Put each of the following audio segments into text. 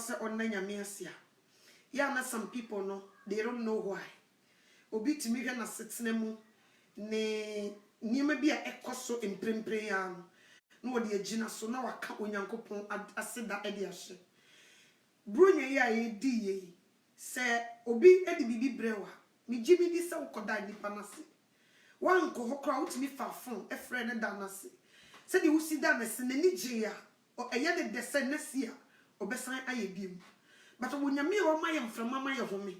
say on nyame asia. Ya na some people no, they don't know why. Obi timi hwe na setena mu ne niema bi a ekoso emprempren ya no wo de agina so na waka onyankopon aseda e de ahye. Brunya ya di ye se obi edi bibi brewa mi jimi di se ukoda nipa nase wanko hokra utimi fa fon efre ne danase se de usi danase na ni je o eye de dese nase a obesan aye biem but wonyame o maye mframa maye home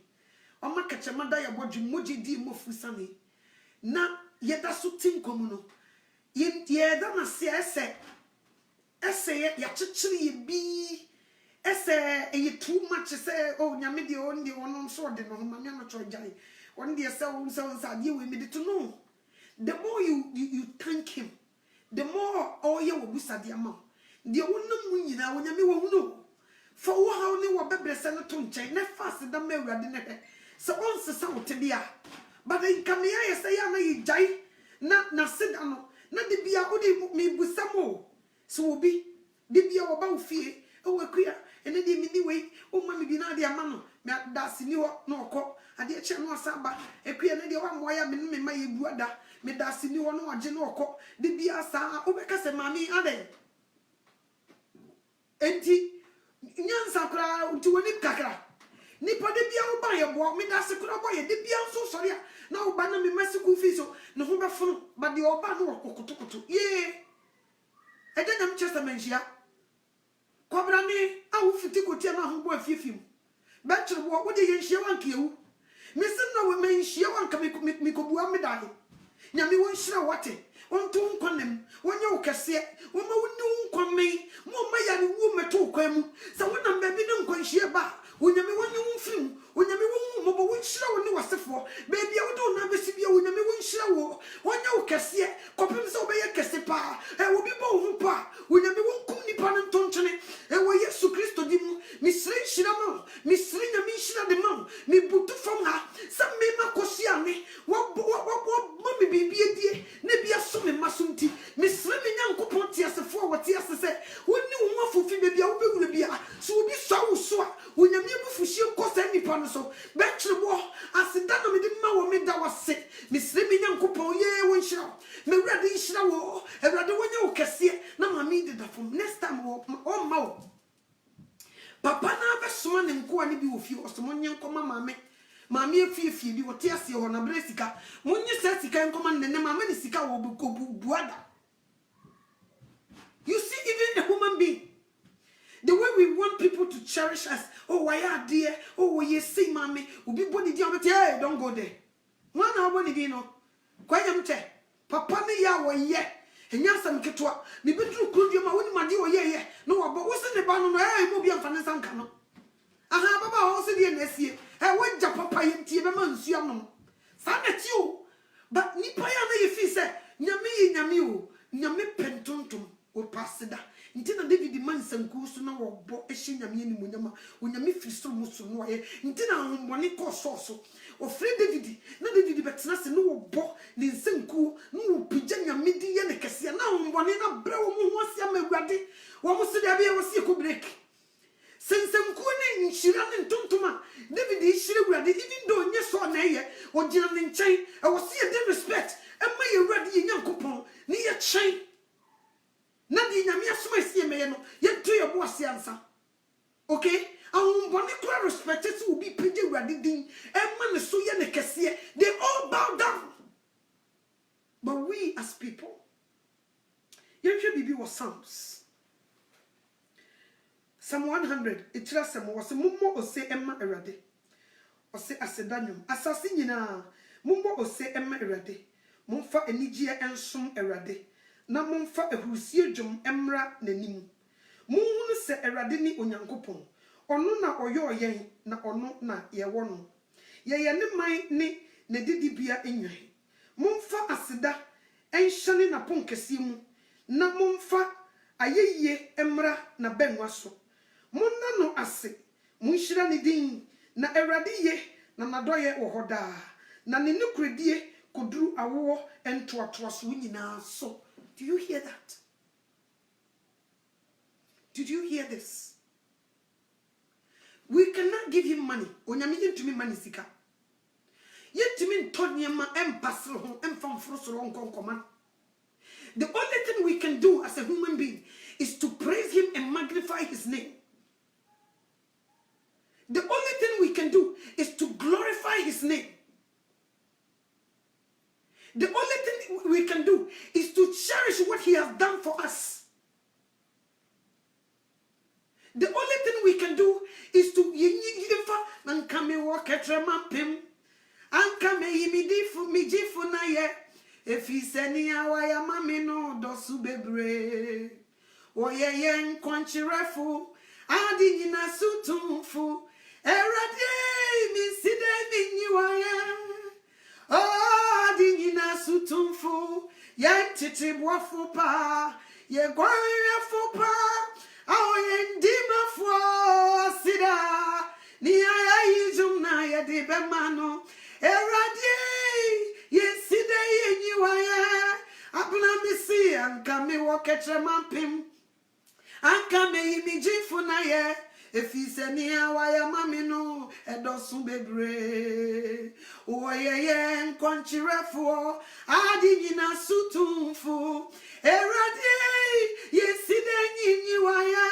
o makachema da ya bodwu moji di mofu sane na yeda so tinkom no ye danase ese ya chichiri ye bi ese e too much say oh nyame de on de on so de no ma me no chojai on de say on say de we me to know the more you thank him the more all ye wo busa de ama de wonam mu nyina wo nyame wo hu no for wo ha ne wo bebrese no to nchen na fast da ma awurade ne so on se sa wo te dia but in kamia ye say ya na yi jai na sida no na de bia wo de me busa mo so obi de bia wo ba wo fie o akuya ene de mi ni we o ma mi bi na de ama no me da sini ho na okọ ade che no asaba akuya ne de wa moya me no me ma ye buada me da sini ho no oje na okọ de bia sa o be ka se mami ade enti nyansa kra nti woni kakra nipa de bia wo ba ye bo me da se kra bo ye de bia so sori a na wo ba na me masiku fi so no ho be funu ba de o ba no okotokoto ye ede nyam chese menjia Kobrani awu fiti kotia na ho bo afiefim betre bo wo de yenhie wanka ewu misin na wo menhie wanka mi kobua medale nyame wo nhira wate onto nkonem wonye wo kese wo ma woni nkomen mo ma ya ne wo meto kwan mu se wona mba bi ne nkonhie ba wonyame wonye wo mfirim wonyame wo mo bo wo nhira wo ne wasefo ba bia wo do na besi bia wonyame wo nhira wo wonye wo kese kopim se wo be ye kese pa wo bi bo wo pa wonyame wo nkum nipa ne ntonchene wo Yesu Kristo di mu misri nhira ma misri nyame nhira de ma mi butu fam ha se me makosi ane wo mo mi bibie die ne bia so me masumti misri me nyankopon ti asefo wo ti asese woni wo afofi be bia wo be wure bia so obi so wo so a wonyame bufuhie nkosa nipa no so betre bo asida no me di ma wo me da wase misri me nyankopon ye wo nhira me wrade nhira wo ewrade wonye wo kese na mami de da fom next time wo o ma wo papa na be soma ne nko ani bi wo fi osomo nye nkoma mame afie bi wote ase ho na bre sika munye se sika nkoma ne mame ne sika wo buada. You see, even the human being, the way we want people to cherish us, oh why are dear, oh you see mommy will be body dear, hey, don't go there. One hour again, no quite papa me ya wo ye and yasam ketwa me betu kudio ma woni made wo ye no but what's in the ban no eh mo bi amfane sanka no aha baba wo se die na asie wajja papa yentie be man nsu anom sa na ti o but nipa ya na ye fi se nyame o nyame pentontom o pasida ntina David man sanku so na wo bo ehye nyame ni munyama o nyame fi so mo so no ye ntina hombone ko so o free David na David betena se no wo bo ni sanku no wo pija nyame di ye ne kese na hombone na bre wo mo ho asia magwade wo mo se da be wo se ko break sensanku ne nhira ne ntontoma David ishire gwade even though nye so na ye o gina ne nchen e wo se ye respect e ma ye wrade ye nyankopon ne ye chen na di nyame asoma sie meye no ye to ye bo ase ansa okay boni kura respect it will be pije wrade din e ma ne so ye ne kese they all bow down but we as people ye hwe bibi was Psalm 100 it tell some was mummo ose emma erade ose asedanum asase nyina mummo ose emma erade mumfa enigye ensom erade na mumfa ehurusie dwom emra nanim munhunu se erade ni onyankopon ono na oyo yen na ono na yewo no ye ne man ni ne didibia enwan mumfa aseda enhyane na ponkesie mu na mumfa ayeye emra na benwa so Monna no ase munhira ne din na erade ye na nadoye wo hoda na ne nukredie koduru awo entoatoa so nyina so. Do you hear that? Did you hear this? We cannot give him money. Onyame yentumi money sika. Yentumi ntoniema empasro ho emfamfrosro nkonkoma. The only thing we can do as a human being is to praise him and magnify his name. The only thing we can do is to glorify his name. The only thing we can do is to cherish what he has done for us. The only thing we can do is to nankame walketre mampim ankame yimidifu mijifu na ye efiseni awaya mami no dosu bebre oye yen kwanchirefu adi nyina sutumfu erade mi side mi nyiwaya adi nyina sutumfu yen titibwafu pa ye gwarefu pa Ndima fo sida ni aya yijum na ya de be mano erade ye sida ye nyiwaya abuna misi anka me wo ketre mampim anka me yimijifu na ye efise ni awaya mami no edosun bebre oye ye nkonchirefo adi nyina sutumfu erade yeside nyiwaya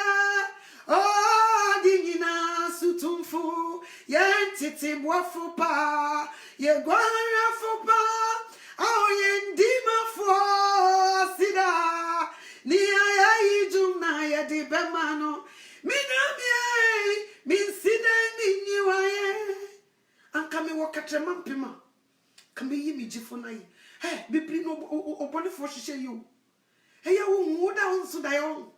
adi nyina sutumfu yentiti bwafu pa ye gwara fupa oye ndima fo sida ni aya yijum na ya di bemano minamie minsida nyiwaya anka me wakatre mampima kame yimi jifo na yi bibli no obone fo hihye yi o eya wo hu da on so da yo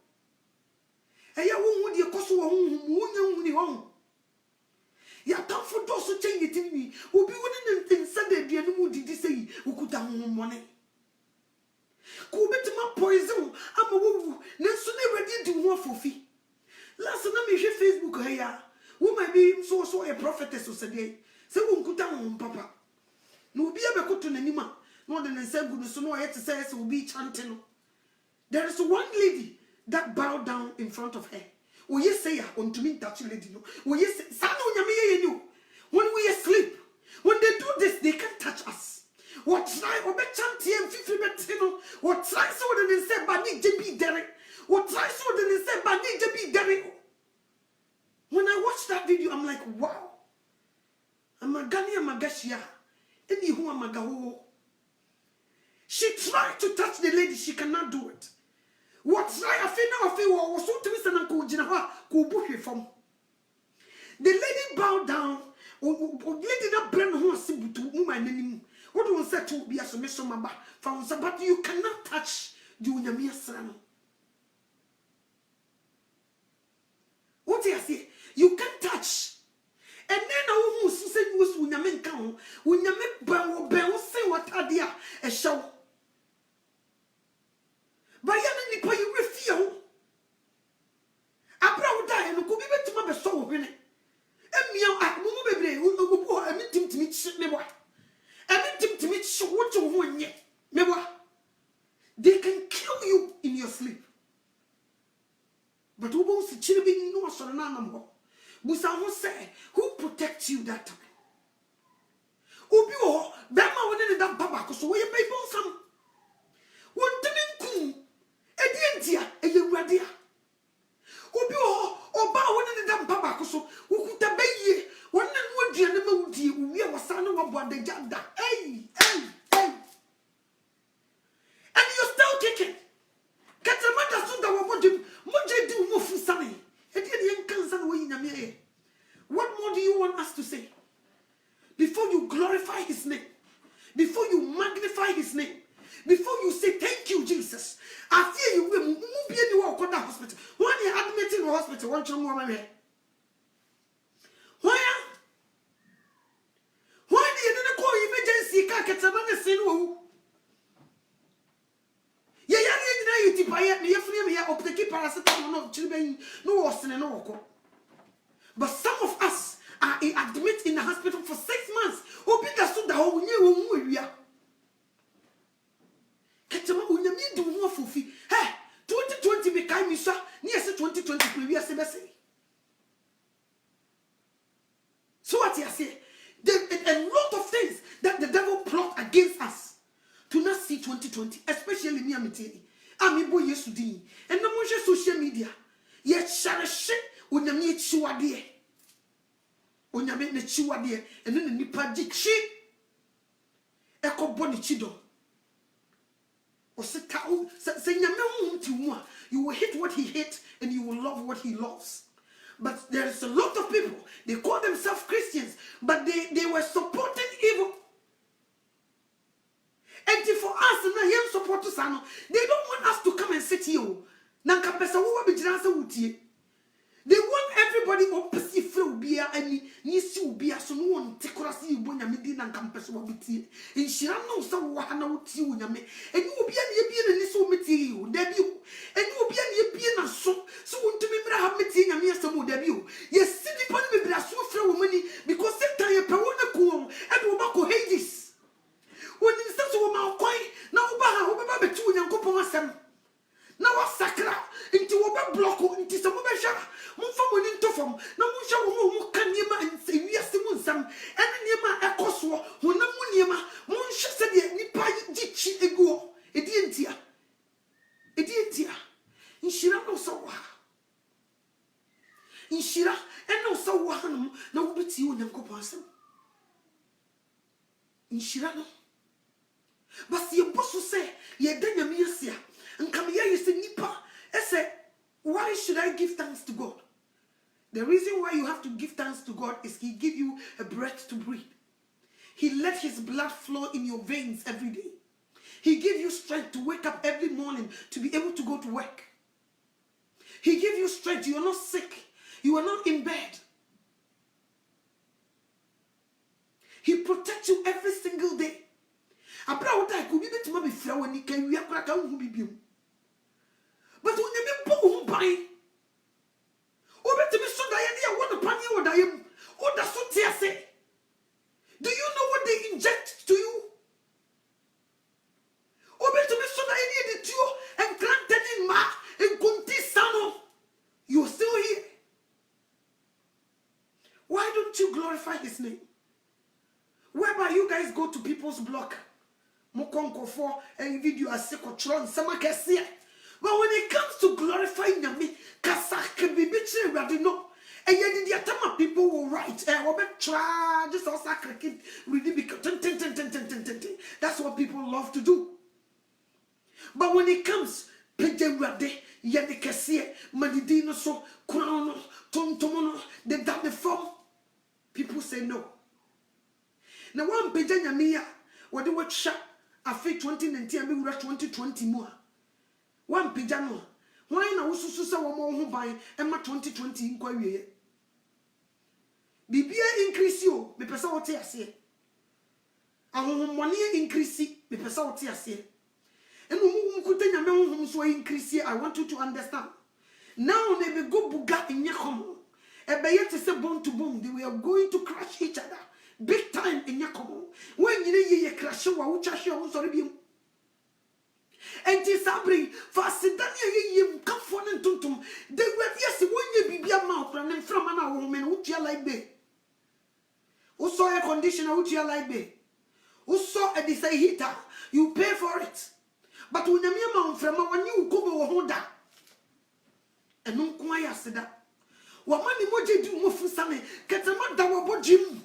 eya wo hu de koso wo hu nya hu ni ho ya tamfo do so chenye timi obi woni ne nsa da bia no mu didi sei ukuta hu mone ko betima poison ama wo ne so ne ready di hu afofi last na me hwe Facebook eya wo ma bi so a prophetess so say se wo nkuta hu papa no obi abekoto nanima no de ne nsa gu no so no yet say se obi chante no. There is one lady that bowed down in front of her. We say ya on to me that lady no. We say when we asleep, when they do this, they can't touch us. What try or be chanty and fifty betino? What try so than say bani jebi dere? What try so than say bani jebi dere? When I watch that video, I'm like, wow. I'm a Ghana Magashia. Any who am a She tried to touch the lady, she cannot do it. What's right? I feel was so to listen and go from. The lady bowed down, lady not burn who was to my name. What do you say to be a submission, but you cannot touch the Unyamia son. What do you say? You can't touch. And then I almost say was Unyamin count, Unyamin Bell say what adia a show. By any nipa you refuse. Abra die and could be better to my soul when it. And me out Mumu baby, who go and meet him to meet me what? And meet him to meet so what you want yet. Me what? They can kill you in your sleep. But who wants to chill being no so no. Busa who say who protects you that time? Obi o that man wouldn't that baba so we pay some. One time Edientia, a Uradia. Obi o oba wouldn't that baba so who could obey one and would the animal we were son of what the jada. Hey. And you're still kicking. Get a matter so that what do move for Sunny. What more do you want us to say? Before you glorify his name, before you magnify his name, before you say thank you, Jesus, I fear you will move anywhere to the hospital. When you're admitted in the hospital, one chum woman here. Why do you didn't call emergency car? Get a man say no. But some of us are admitted in the hospital for 6 months. Hey, 2020 became me, sir. Near 2020, we are you say? A lot of things that the devil plot against us. To not see 2020, especially me and me. I'm boy yesterday. And no more social media. Yet shall shit when you meet Chiwadie. When you meet the Chiwadie, and then the Nipa Jichi. Echo body chido. Or sit down, say, you will hate what he hates and you will love what he loves. But there's a lot of people, they call themselves Christians, but they were supporting evil. And for us, they don't want us to come and sit here. They want everybody opposite Frobia and Nisu Bia, so no one take us you when you did and campus will be. And she knows some Wahana with you, and you will be an Nisu material, debut, and you will be a so want to remember how meeting and yes, some debut. Yes, city upon me, but I saw throw money because that time Perona Coom and Wabako Hades. When instead of my coin, now Baha, two young couple of them. Now I sacra into a block into some measure. Mufam into from no musha can yema and say we are Simunsam and Yema a coswo, who no munyama, Munsha said the Nipa Jichi ego, Edientia. Edientia. In Shira no sawa. In Shira and no sawa, no bit you and Copasam. In Shirano. But your boss will say, Ye denya miasia. And come here, you say, Nipa. I say, why should I give thanks to God? The reason why you have to give thanks to God is He give you a breath to breathe. He let His blood flow in your veins every day. He give you strength to wake up every morning to be able to go to work. He give you strength. You are not sick. You are not in bed. He protects you every single day. But when you go buy, do you know what they inject to you? You are still here. Why don't you glorify His name? Whereby you guys go to people's blog, Mokonko for a video as Sekotron, Samakesia. But when it comes to glorifying Yami, Kasak be bitchy, Radino, and yet the Atama people will write, try just also really because that's what people love to do. But when it comes, Pede Rade, Yanikasia, Madidino so, Crown, Tontomono, the form, people say no. Now one Pejanya Mia, what they were shot after 2019 and we were 2020 more. One pijano. Why na usususa wa mo ho ban ema 2020 nkwa wiye. Bibia increase yo, me pesa wote ase. Ahonhommone increase, me pesa wote ase. Enu mu kutanya me honhom so increase, I want you to understand. Now they be go buga enye komo. Ebe yet say bone to bone, they were going to crush each other. Big time enye komo. When you ye crash wa ucha hwe o sorry bi. And this abri for Sidania ye come for tuntum. They were yes when you be a mouth and from an hour woman who you like be. Who saw a conditioner which you like be. Who saw a desay heater, you pay for it. But when you mean mount from when you go over Honda and no quaya said that. What money would you do more for Sammy? Get a man that will Jim.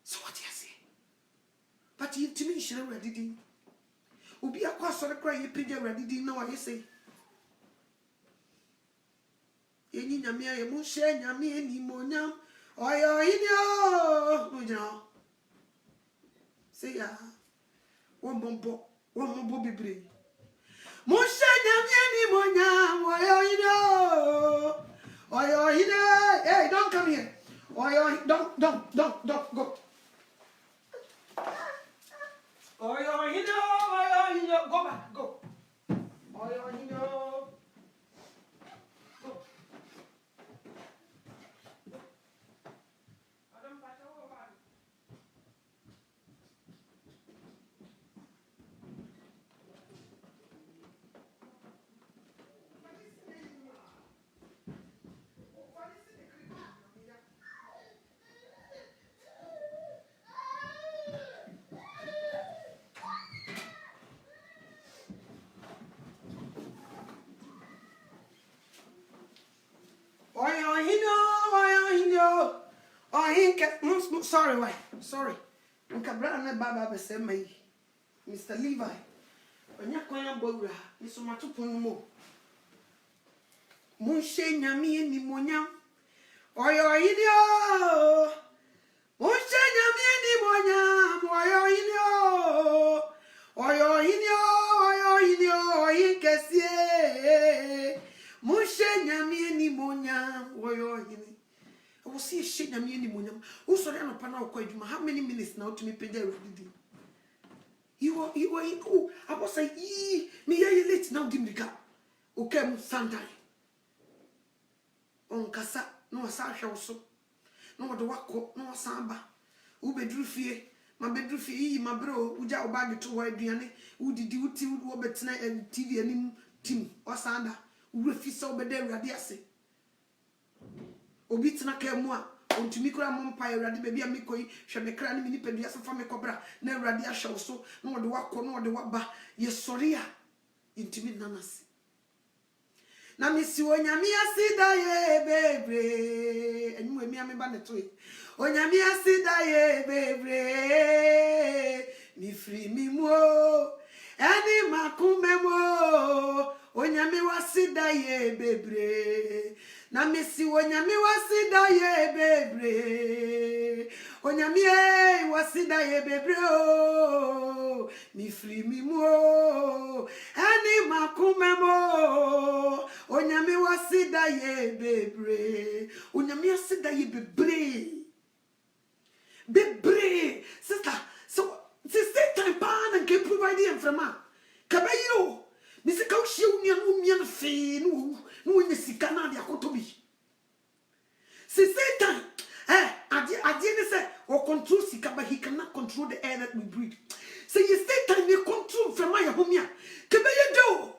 So what you say? But you to me, she already did. Ubi a cross or a cry, you pay already didn't know what you say. Any Yamia, you must share Yami any monam, or you're in your say ya. One more be brave. Moshe Yami any monam, or you're in your hey, don't come here. Or you're don't go. Oh, you know, go back, go. Oh, you know, go. Oh, he ain't sorry, why? Sorry. Nkabra na baba be say mai. Mr. Levi. Onya kwanya bowra. Miso matopon mo. Munshe nyame ni monyam. Oyo idio. Munshe nyame ni monyam. Oyo idio. Oyo idio. Oyo idio. Inkesie. Munshe nyame ni monyam. Oyo idio. I will see a shade na me any monyam. Who saw that no panel quite? How many minutes now to me pay the ready? You are oh, I was like, me ya late now, Dimika. Okay, Sunday. On Cassa, no Sasha also. No the wako, no samba. Who bedrew fear, my bedroom fear, my bro, Uja bag to white Diane, who did you till Robert Night and TV and Tim or Sanda, who refused over there, Radiasi. Obi tena ka mu a ontumi kura mo mpa Awurade ba bia mekoi hwe me kra ne me nipadua so fa me kobra na Awurade ahyew so na ode wakọ na ode waba ye sori a intimi nanase na mesi onyame asida ye bebre enyu emi ame ba ne to onyame asida ye bebre mi firi mi mo eni makume mo onyame wasida ye bebre na mesi onyame wasida ye bebre onyame wasida ye bebre o mi firi mi mo eni makume mo onyame wasida ye bebre onyame wasida ye bebre sister so sister time pan and can provide him from ma kabayiro misi ka ushie unia fe no nya sika na dia kotobi sister time ade ne say or control sika but he cannot control the air that we breathe. So you stay time you control from my home ya kabayo do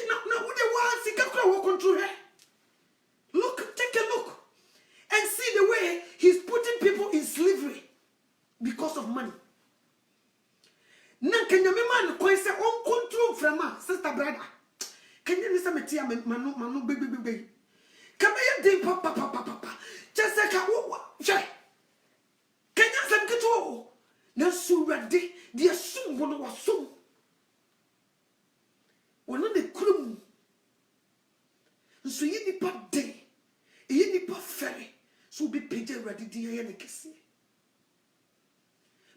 na wo de wa sika kra wo control her. Look, take a look and see the way he's putting people in slavery because of money. Na kenya me man ko say on control from ma sister brother. Kenya ni say metia manu baby. Kabaye dey papa. Just like wo shay. Kenya sam kito. Na surade dia sum wono wasum. Wono de krum. So yi nipa dey. Yi nipa fere. So be page ready dia na kese.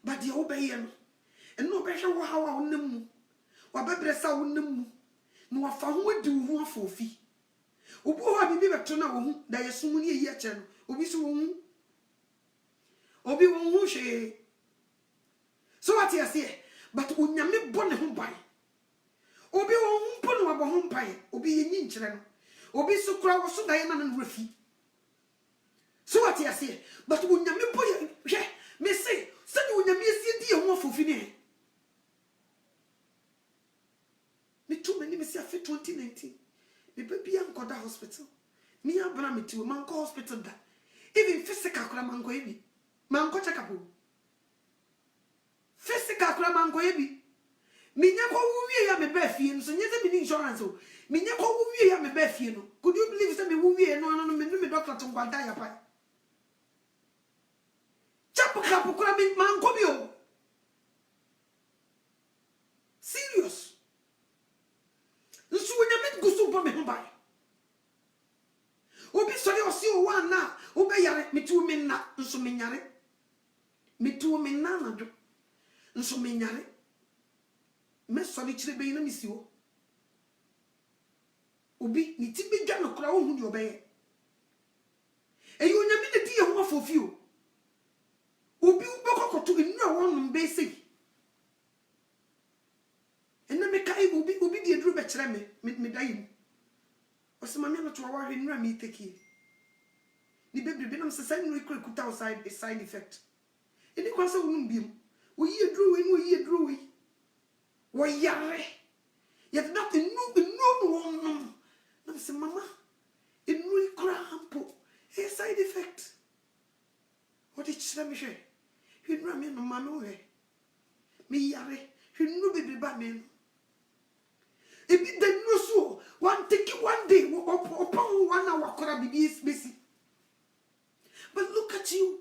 But the obey no. And no better how I won't wabebresa wonam no wafa ho adi wo afofi obo ha bibi beto na wo hu da yesumu ne yi ache no obi so wo hu obi wo hu hwe so what you say but onyame bo ne ho bai obi wo hu po no abo ho bai obi yenyi nkire no obi so kura wo so da ye na no rafi so what you say but onyame bo ye hwe me say se onyame sie di ye ho afofi ne me too many me see after 2019. Me baby am go da hospital. Me abra me ti man go hospital da. Even physical kura man go ebi. Man go check up. Physical kura man go ebi. Me nya ko wuwie ya me ba fie no so nya se me insurance o. Me nya ko wuwie ya me ba fie no. Could you believe say me wuwie no me doctor to go die ya pa. Chap kap kura me man go bi o. Serious. Nsu onyame gusu bo me ho bai obi sori osi o wa na obe yare metu me na nso me nyare metu me na na do nso me nyare me sori kire be na misi wo obi ni ti be dwa no kra wo hu di obeye eyi onyame de di ye ho afofi o obi wo bekokoto enu a wonum be sei ena me kai obi di edru be kire me dai o se mama no to wa hwe nura me take ni bebre be na se sai no ikura kuta side effect eni kwa se wonum biem wo yi edru we no yi edru we wo yare yet not no na se mama enu ikura hampo e side effect what it kire me hwe hwe nura me no ma no hwe me yare hwe no bebre ba me ebi the no so one take one day upon 1 hour kora bibi besi protect you.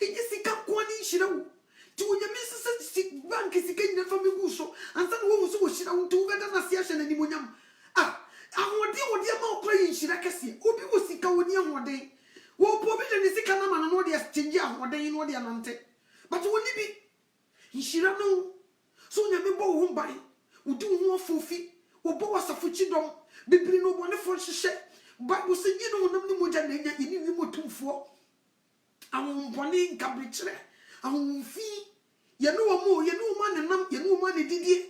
In your sick up one inch, to when your Mrs. Bank is again from the Guso, and some woman was she down to better association and Nimunam. Ah, I want dear more praying, she like a sea. Obi was sick out one day. Well, provision is sick and I'm not the exchange one day in what they are. But when it be, she don't know. So you may go home by, who do more for fee, or boas of Fuchidom, be no one for she. But we say, you know, no more than you more two for. I won't one in cabbage. I won't fee. You know more, you know man, you know money, did ye?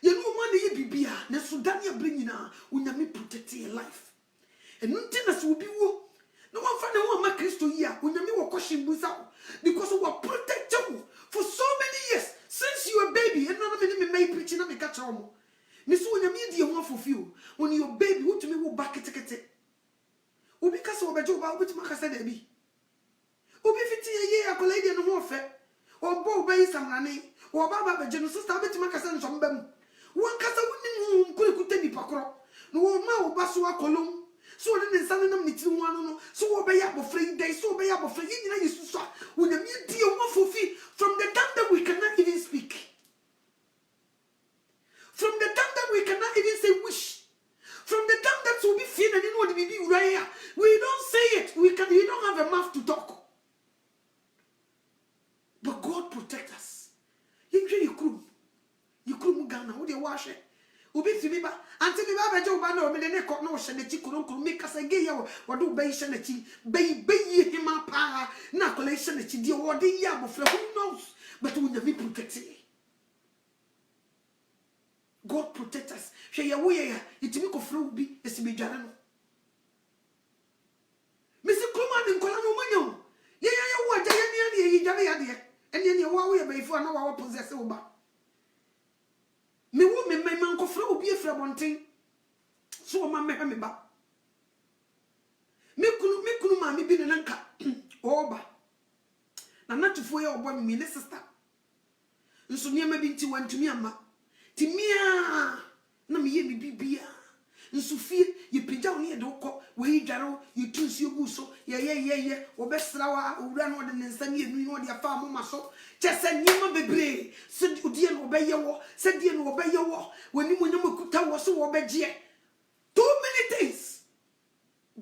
You know money, ye be, na Sudania bringing her, when you may protect your life. And nothing else will be woe. No one find a woman Christo here, when you may walk question without, because we were protected for so many years, since you were a baby, and none of them may preaching and catch on. Miss William, you want for you, when you're baby, what to me will back it. Will because of a job about which Marcus said, be. Will be 50 a year, a lady and warfare, or Bow Bay some running, or Baba Genesis, Tabet Marcus and some them. One cast wouldn't could any pacro, no more Basua Column. So then suddenly I'm meeting one, so obey up of 3 days, so obey up of 3 days, with a mere dear one for fee from the time that we cannot even speak. From the time that we cannot even say wish. From the time that we be feeling and you know we be right, we don't say it. We don't have a mouth to talk. But God protect us. You could Ghana, would you wash it? Ubi Fiba, until the Baba Joe Bano, Meneco, no Shaneti could make us a gay or do bay Shaneti, bay him up, Nacola Shaneti, dear, or the yam of who knows, but we never be protected. God protect us. Share your way, it to make a flow be a Sibi Jarano. Mr. Kuman and Colano Mano. Yeah, what Jayani, and then you are away for an hour possess over. Me woman, my man, flow be a from one thing. So, my member. Me couldn't mammy be an anchor. Oba. Now, not to foil or one me, sister. And so near me be to one to me, amma. Timia, na me ye me bibia. Nsufie ye pija ni edoko we dwaro ye tunsi oguso ye obesra wa owura no de nsam ye nu no de afa moma so chese nyima bebre se odie no obeye wo se die no obeye wo wani munyam kuta wo so obeje. Too many things.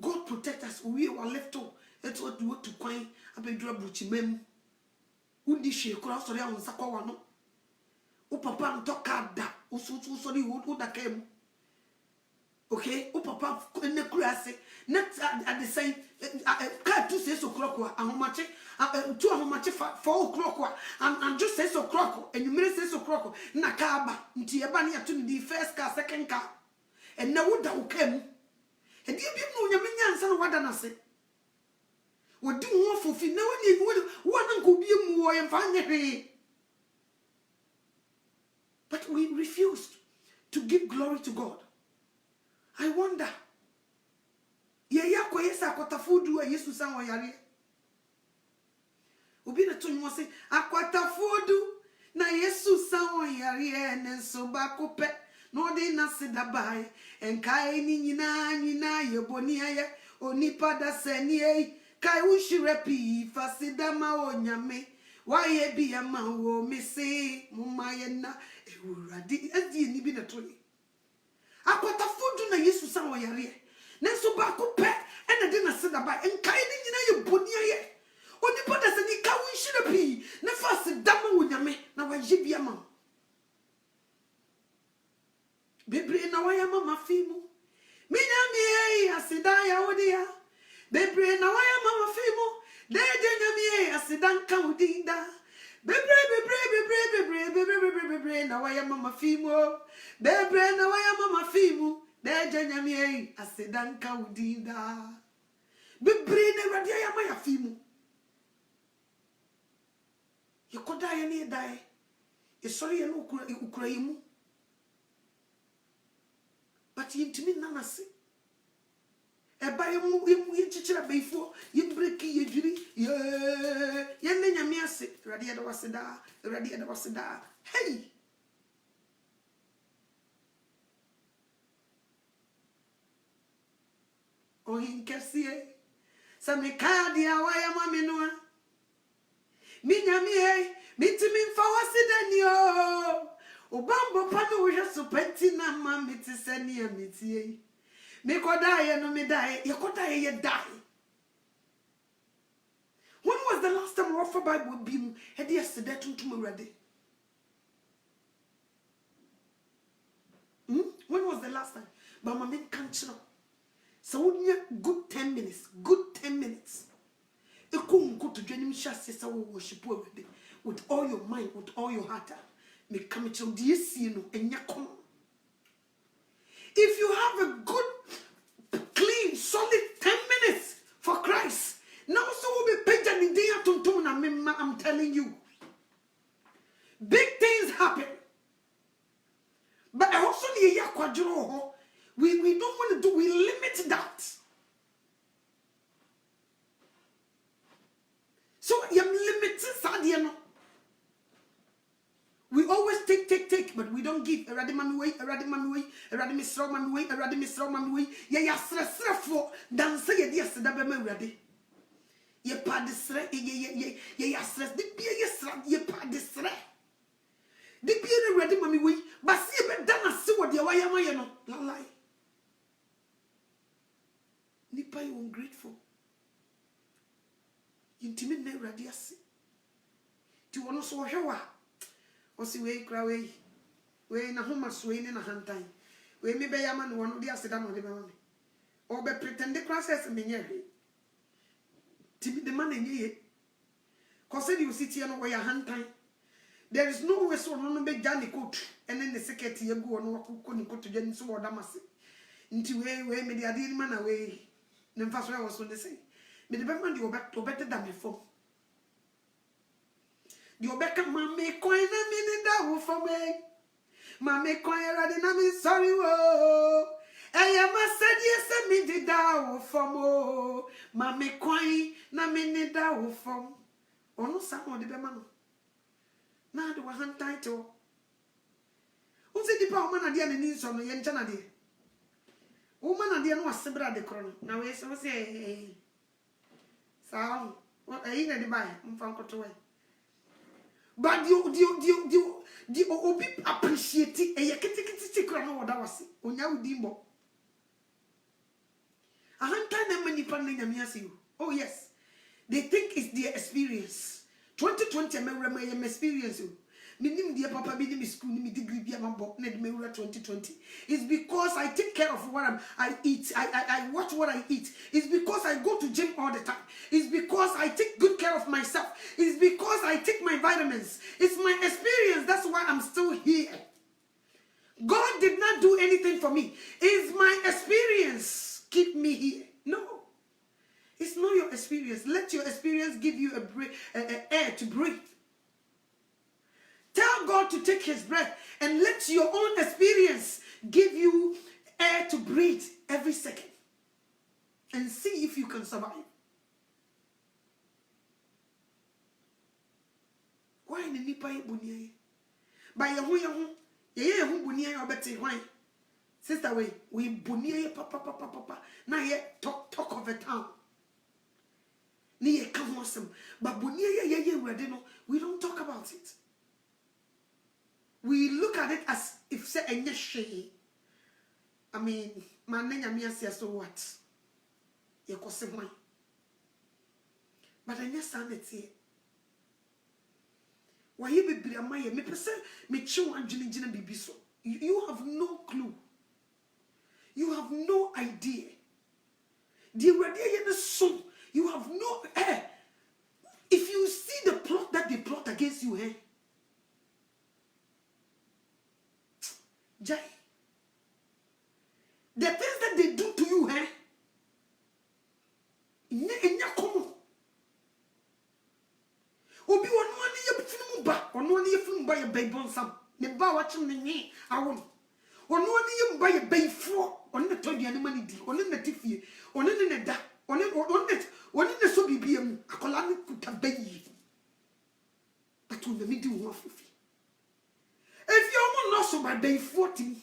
God protect us. We were left to it's what we to kwan abedura buchimem undi hwe kura so ya nsakwa wa no o papa ntoka da o so ri o da kem. Okay, o papa ne kurase net at the same car 2 says o'clock ahomache 2 ahomache 4 o'clock and just says o'clock and you may says o'clock na car ba nti e ba na to the first car second car and na wo da wo kam e di bi no nya menya ansa na wada na se wo di wo fofi na wo na nko bi mu wo yemfa nyehwe. But we refused to give glory to God. I wonder. Yaya kwa yesa akwatafudu wa Yesu sanwa yari. Obi na to nwo se akwatafudu na Yesu sanwa yari nenso bakope no de na sedabai enkai ni nyina yeboni aya onipa da seni ei kai ushirepi fasidama onyame waye bi ama wo mese mumaye na ewurade adi ni bi na to ni akwatafudu na Yesu sanwa yari nenso bakope ena de na sedabai enkai ni nyina yeboni aya onipa da seni kai ushirepi na fasidama onyame na waye bi ama bebre na waya mama fimu minyami asida ya odia bebre na waya mama fimu deje nyami asida nka udinda bebre na waya mama fimu bebre na waya mama fimu deje nyami asida nka udinda bebre na radia ya maya fimu yekoda ya ni dai esori ya no ukura yimu. But yintimi nanase eba yemu chichira beifo yimbreki yedwiri ye nyame ase rade da waseda hey ohin kesie Samikadia waya maminoa. Minyami, mitimin fawasidanio. Obambo pano uja supenti na mamiti senia mitie. Me kodaye no me die, ye kodaye ye die. When was the last time Rafa Bible beam had yesterday to me ready? When was the last time? But my men can't know. So wouldn't good 10 minutes, good 10 minutes. You couldn't go to Jenny Shassi worship with all your mind, with all your heart. Me come to the you and ya come. If you have a good, clean, solid 10 minutes for Christ, now so will be paid and the I'm telling you. Big things happen. But I also need we don't want to do, we limit that. So you're limited. We always take, but we don't give. Eradi mami way, eradi misro mami way. Ya sre for dance ye dia se da be ma eradi. Ye pa de sre ye sre de bia ye sra ye pa de sre. De bia eradi mami way, but see be dan ase wo de wa ya ma ye no. Lalai. Nipa you ungrateful. Intimate na eradi ase. Ti wono so hwewa. Osi we kra we na homa so we na hantan we me be yama no no dia seda no de be mame o be pretend process me nya hwe timi de man enye cause the city no we ya hantan there is no way so no be jani coat and then the secret ye go no ko ni coat jani so oda mase nti we me de ade ni man na we ne mfa so we so ne say me de be man de obet da me fo the obeka mame coin na me da for me. Mame coin ready na me sorry wo. Eya ma said yes me di da for mo. Mame coin na me da for. Ono sa mo de be ma no. Na de wa han title. Unse di pa o ma na de na ni so no ye ncha na de. O ma na de no asebra de kro no. Na we so say sa o e na de bai mfa nkoto we. But the obi appreciate it. E yekiti kura no oda wase. Onya udimbo. Ahanta na mani pan na nyame ase. Oh yes. They think it's their experience. 2020 me experience. Minim dia papa bi ni school ni degree bi ambo na de me 2020. It's because I take care of what I eat. I watch what I eat. It's because I go to gym all the time. It's because I take good care of myself. It's because I take my vitamins. It's my experience. That's why I'm still here. God did not do anything for me. It's my experience keep me here. No. It's not your experience. Let your experience give you air to breathe. Tell God to take his breath and let your own experience give you air to breathe every second. And see if you can survive. Why in the nipa bunia? By your ye bunia or better why? Sister way, we bunia papa. Now ye talk of the town. Ni come awesome. But bunia ye ready no, we don't talk about it. We look at it as if say a she. I mean, my name is so what? You can say why. But I just stand it here. Why you be Bramaya? Me person, me chew and Jina be so. You have no clue. You have no idea. The radiation is so. You have no air. If you see the plot that they plot against you, eh? Jai. The things that they do to you, eh? In your common. Obi one ye film ba, one ye film by a baby on some. Ne ba watching the knee, I won't. One ye buy a bay for, on the toy animal, on the tiffy, on in the da, on it, one in the sobi beam, a colonic could have bay. But on the middle of if you're not so by day 14,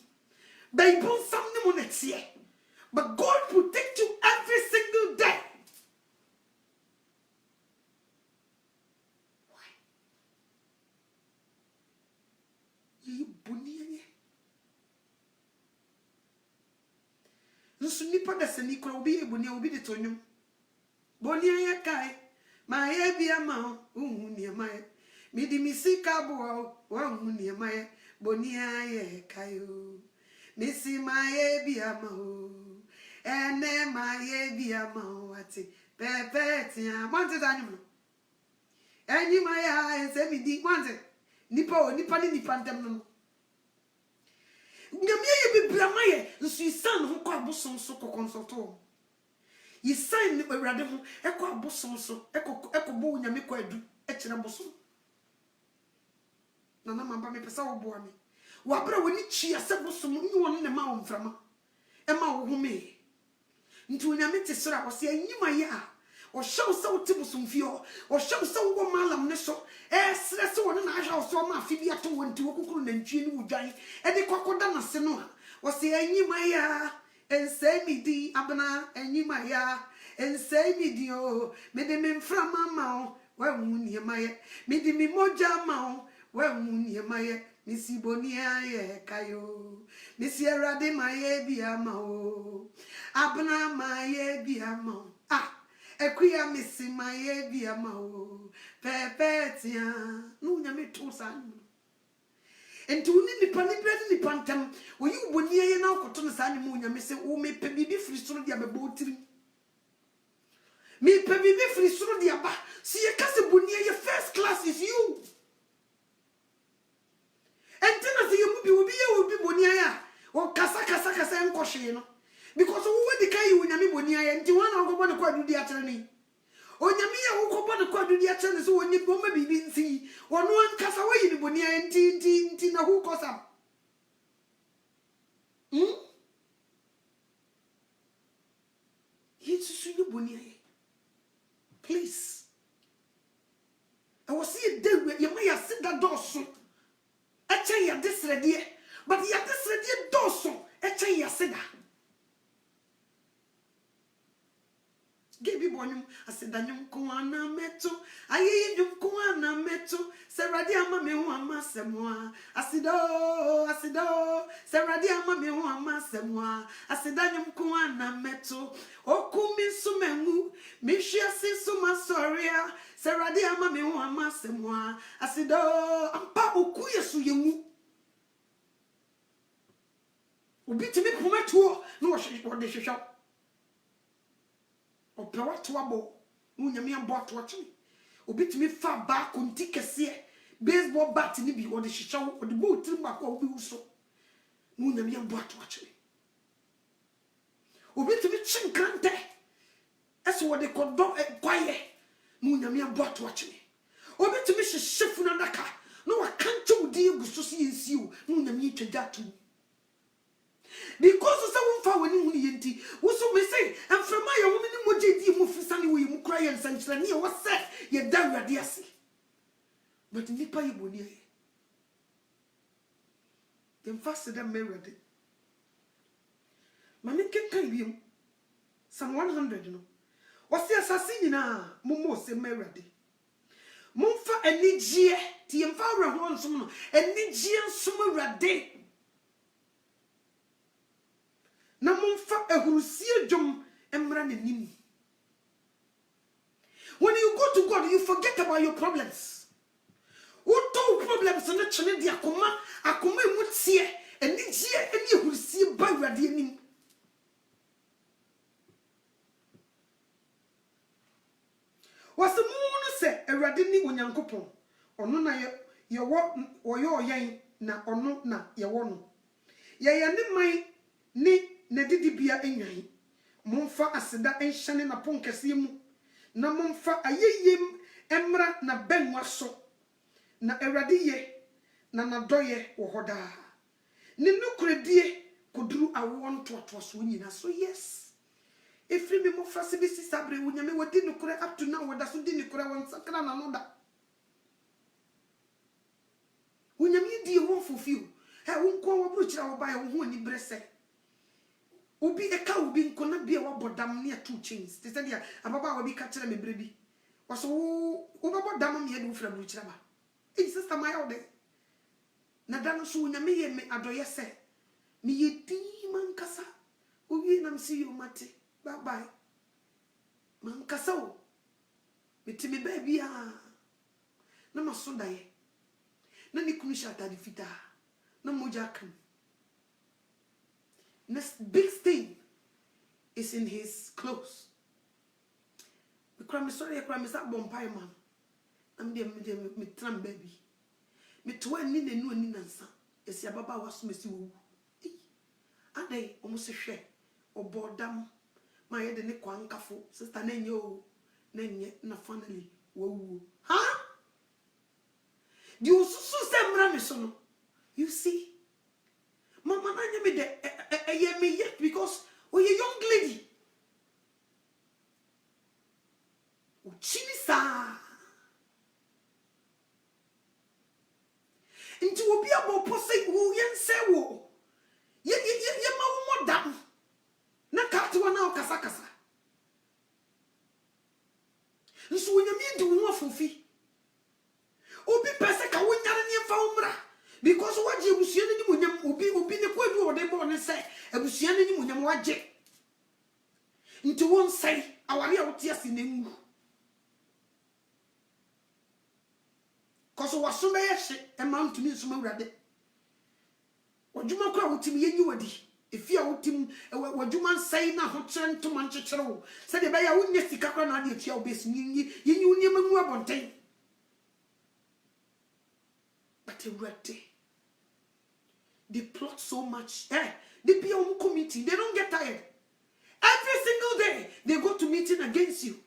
they born something on next year. But God protect you every single day. nso nipa da sani kura obi ebuni obi de tonyum boni aye kai ma ye bia ma uhu ni ma ye mi di mi sika bo wa uhu ni ma ye boni aye kai o mi si ma ye bia ma o ene ma ye bia ma o ati pepe ti a monte tanyu enyi ma ya ense mi di monte nipa ni nipa ndem no nyame ye bibra ma ye nso isan ho kwa bosom so kokonsoto isan ni awurade ho ekwa abosom so ekobo nyame kwa adu ekira bosom na mamba me pesa wo boa me wa bra woni chia se bosom ni won ne ma wo mframa e ma wo home nti nyame te sora wo se anyima ye a o show so te bosom fio o show so wo malam ne so sere se won na ahwa so ma afi bia to won ti wo kukuru na ntwie ni wudwan e de kokoda na se no a wo se anyima ya ense mi di abna anyima ya ense mi di o me de me mframa ma o wa hu ni ma ye me di mi moja ma o wa hu ni ma ye mi si boni aye kayo mi si erade ma ye bia ma o abna ma ye bia ma o ekuya mi si ma ye bia ma o pepetia no nyame to san enti woni nipa ni pantem oyi uboni ye na okoto no san mu nyame se wo me pe bibi firi soro dia bebo tiri me pe bibi firi soro dia ba si ye kase boni ye first class is you enti na se ye mu bi obi ye obi boni ya o kasa enko hwe no because who wedi kai unyami boni aye nti wana ogobo ne kwadudi atere ni onyami ye ogobo ne kwadudi atere so onyi bomba bibi nti wono ankasa wayi ni boni aye nti na hu kosa yesu ni boni aye please I was see day ye ma ya sit that doso eche ya desrede but ya desrede doso eche ya seda Gebi bonum asedanyum ko ana meto ayeyi nyum ko ana meto seradi ama me ho ama semwa asido seradi ama me ho ama semwa asedanyum ko ana meto okumi sumenu mi hwiase suma soria seradi ama me ho ama semwa asido ampa okuye so yemu obitimi pometuo no wo de hwehwa opewa toabo unyame abo atoache obitimi fa ba konti kese baseball bat ni bi ode hihwa ode bo tirim ba ko obi uso unyame abo atoache obitimi chinkante eso ode kodo kwaye unyame abo atoache obitimi hihyefu na daka no wakanche udi eguso si yensiu unyame twagatu because so won fa woni huni yenti wo so me say amframa ye wo ni moje di mu fisane wo mu kra ye nsankyira ne wo se ye da wade ase but nipa ye boni ye dem fast dem merade mami kenkan biom Psalm 100 no wo se asase nyina momo se merade momfa anigye ti mfa awreho nsom no anigye nsom awrade na momfa ehurusie dwom emra nanim. When you go to God, you forget about your problems. What two problems na chene di akoma emutie enigye eni ehurusie ba awrade anim. Wase mu se awrade ni onyankopon ono na ye wo oyen na ono na ye wo no ye ne man ni na didibia enwan momfa aseda enhyane na ponkese mu na momfa ayeyem emra na benwa so na awrade ye na nadoye wo hoda ne nukredie koduru awo ntoato so nyina so yes efri me mo frase bi sisabre wunyame wodi nukure up to now wada so di nukure won sakra na noda wunyame di won fulfill won ko wo bru kira wo ba ye wo ho ni brese obi eka obi nkona bia wa bodam ne two chains te said ya ababa wa bi ka kire me brebi waso wo babodam me ye do fra bru kira ba sister my ode na dan so wunyame ye me adoye se me ye di man kasa Ubi nam see you mate. Bye bye. Man kasaw. Metimi baby na masonda ye. Na ni kunu shata di fita. Na moja kan. Next big stain is in his clothes. Sorry, I that bompire man. I'm there, me tram baby. Me 12 ni no ni nansa. Esi ababa waso mesi wo. Ade almost a share or boredom. My head and neck one kafo, sister Nenyo, Nenye, na finally, woo. Huh? You so same you see, Mama Nanya me de me yet because we a young lady. Chinisa into will be about posse who yen say wo. Ye ma dam. Na kati wana kasa. Nso wonya mi di wo afofi. Obi pese ka wonya ne fa umra because waje ebusua ne munyam obi ne kwadu ode bo ne se ebusua ne munyam waje. Nti won sai aware a wote ase na ngu. Koso wasome yehye e ma ntumi nsoma wurade. Wadwuma kwa wotimi yenyi wadi. Efia wotim wadwuma nsai na hokyere ntoma nkyekere wo. Se de be ya wonye sika kwa na ade atua obesi yenyi wonye mamu abonten. But wurade. They plot so much. They be on committee. They don't get tired. Every single day they go to meeting against you.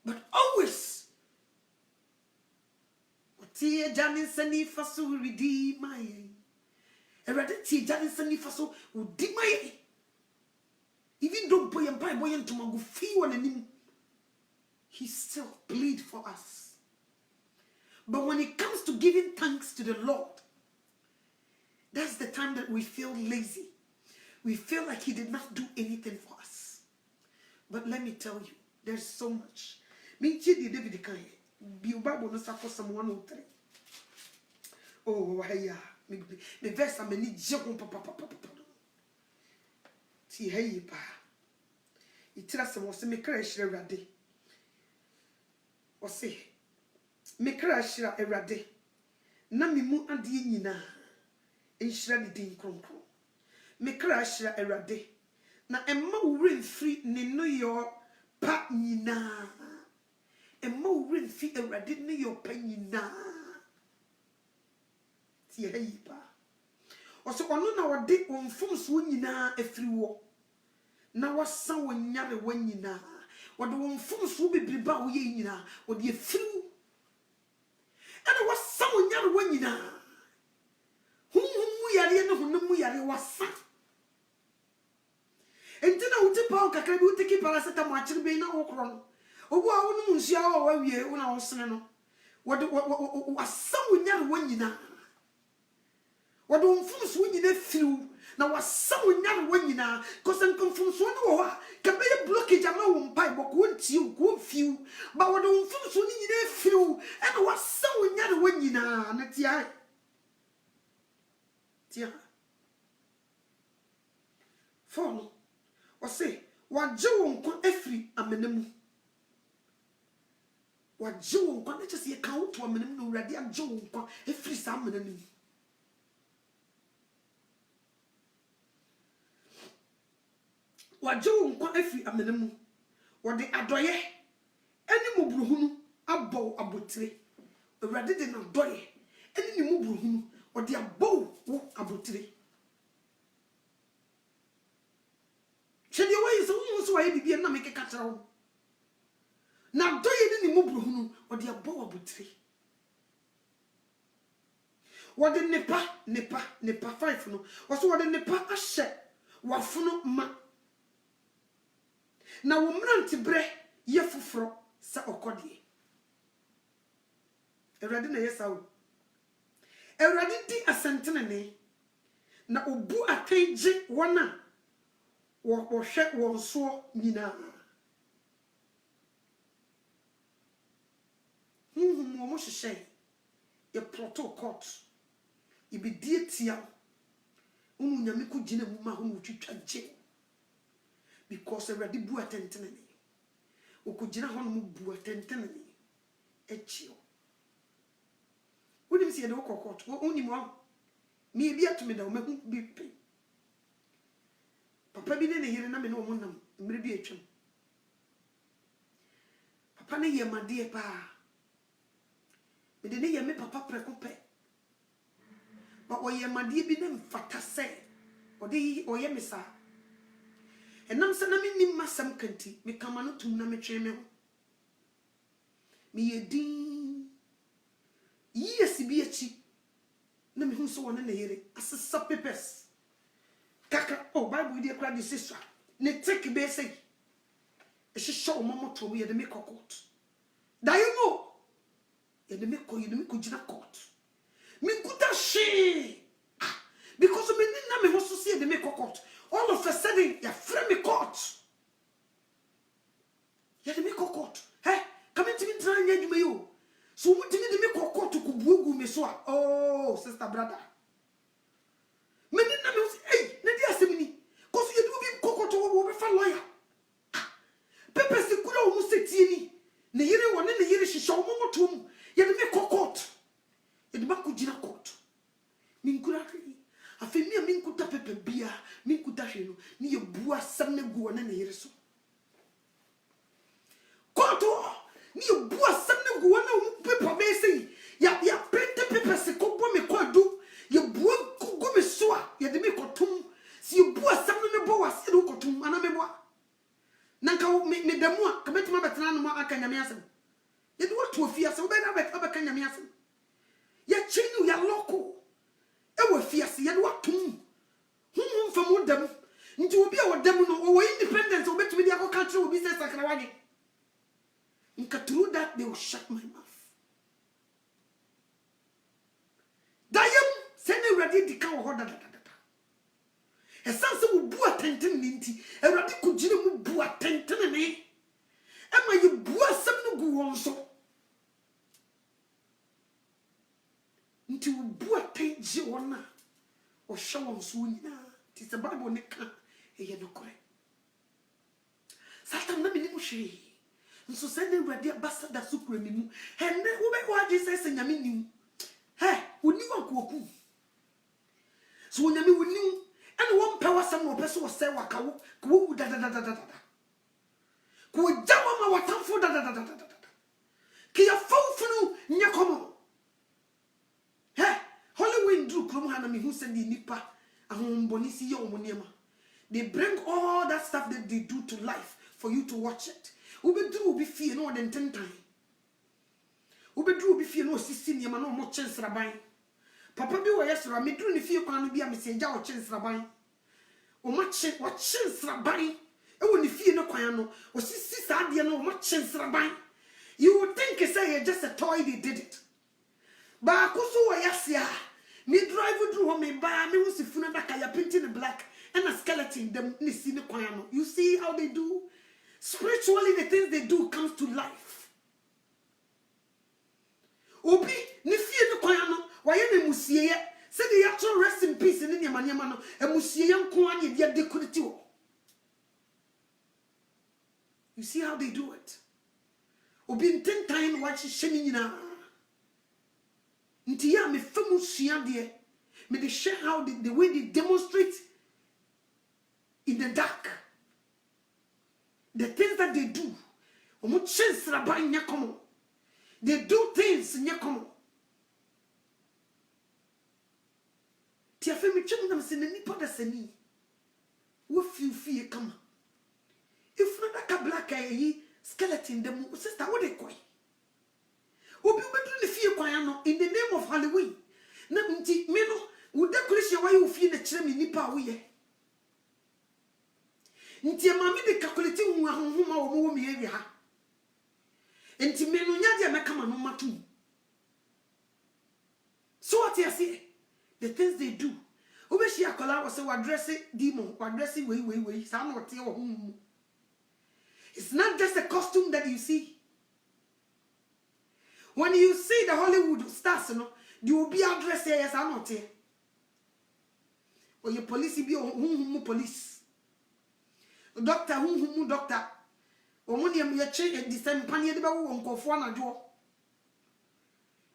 But always Tia Janin Sani Faso redeem my Tia Janin Sani Faso would dim my even though boy and boy and Tomago feel one and he still plead for us. But when it comes to giving thanks to the Lord, that's the time that we feel lazy. We feel like he did not do anything for us. But let me tell you, there's so much. Me David Kanye. Bible no suffer someone 103. Oh, hey, the verse I need jump papa. See, hey, pa. It tells us to make crash ready. Or say, make crash a ready. Namimu and Yina. In shredded concro. Make crash a ready. Na Emma will ring free in New York, pat Nina. And more ring feet and ready me your penny na. See, hey, pa. Also, on our dick on forms winning na a free war. Now, was someone never winning na. What the one forms will be bow ye na, or the few. And it was someone never winning na. Whom we are in whom we are was son. And then I would take out a cable to keep paracetamol to be no wrong. Oh, I wouldn't see how we are when I was saying, what some never win you now. What don't fools win you few. Now, what some never win you now, because I'm confused one or can be a blockage. I'm not pipe, but won't you go few. But what don't fools win you few, and what some never win you now, and it's ya. Tia. Follow or say, what Joe won't every a minimum. What Joe can't just see a count to a minimum already, and Joe every salmon. What Joe can't every a minimum. What the adoye any mubruhunu abo abotire. Already did not doye any mubruhunu or the abo abotire. Should you wait so why be a make a catcher? Now do you any mubruhunu or the abo abotire? What the nepa 5 no. Also what the nepa ashe wafuno ma. Na womranti bre ye fufro sa okodie. Erade na yesa wo. Erade di asentene ne. Na obu atenje wona wo hwe won so nyina. Mo hwehwe ye protocol. Ibi die tia. Nyame ko gina mu ma ho no twitwa gye because everybody bu atentene ni o ko gina ho no bu atentene ni echio woni si ye de kokot woni mo mi bi atumi da o mehu bi pe papa bi ne yire na me no mo nam mre bi atwam papa ne ye made pa me de ne ye me papa preko pe but o ye made bi ne mfata se o de o ye me sa enam se na me nim masam kanti me kama no tum na me twe me ho me ye din yes bi achi na me hu so wona na yere asesa papers kaka oh bible dey cry this sister ne take be say e show momo to me ye de me court da you know ye de me ko gina court me kuta she because me ni na me ho so see de me court all of a sudden ya frame me court ye de me court hey come into me try nya djuma yo so mu timi de me court to buogu me so oh sister brother me ni na me ho hey na dia asemi ni cause ye do be court wo be fa lawyer pepe si kula o mu setie ni ne yire wona ne yire hihye o mo motom ye de me court ye de ba ko gina court min kura afi mi min kuta pepe bia min kuta hwenu ni ye bua sam na gu wona ne yire so koto ni ye bua sam na gu wona o pepe be sei ya print pepe se ko bo me ko adu ye bua gu me so a ye de me kotum si ye bua sam na bo wase do kotum ana me boa nanka me demu a ka betima betena no ma aka nyame asem ye do to ofia se wo be na aka nyame asem ya chinu ya loko ewo fiase ye do atom hum famu dam nti obi a wodam no wo independence obetumi dia ko country obi se sakra wage nka through that they will shut my mouth dayem se ne ready di kan ho da esanse wo bu atenten ni nti ewrade ko gire mu bu atenten ni ema ye bu asem no gu won so nti wo bu atenje wona o hwe won so nyina ti se bible ne ka eye no kore satan na mini mu hwe nso se ne ewrade ambassador sukura mi mu henne wo be wa Jesus nyame nim he woni wankoku so nyame woni and one power some of us was say wakawo ko da ko jawa ma watamfo da ki ya fofunu nya komo he Hollywood drew krom hana mi hu se ni nipa ahomboni si ye omuniema they bring all that stuff that they do to life for you to watch it ubedru obi fie no den tentan ubedru obi fie no sisi niema no mo chensraban papa bi wo yesra me duru ni fie kwan no bia me se gya wo chensraban o ma che wo chensraban e wo ni fie no kwan no o sisi sa de no o ma chensraban you would think say it's just a toy they did it ba ko so wo yasia me drive through home me ba me wo sifuna da ka ya painting in black and a skeleton them ni si ni kwan no you see how they do spiritually the things they do comes to life obi ni fie no kwan no waye na musie ye se de ya to rest in peace ni nyama no emusie ye nko anye dia decorate wo you see how they do it obi ntentan wa hye nyina nti ya me famu sua de me de share how the way they demonstrate in the dark the things that they do omo chensra ban nya komo they do things nya komo ti afemi twem na se ni poda sani wo fiufie kama if na ka black ayi skeleton dem sister what they call obi bedru ni fie kwan no in the name of Halloween na nti me no wo decoration wa you fie na kire me nipa wo ye nti ma me de calculate hu ahonhoma wo mo me awi ha nti me no nya de meka ma no matum so what you see the things they do obeshi akola wo say wa dress demon wa dress we sa na ote wo hu it's not just a costume that you see. When you see the Hollywood stars, you know, you will be addressed here as I'm not here. or your police be who police. Doctor who doctor. Or when you change the same panya de won't for na jo.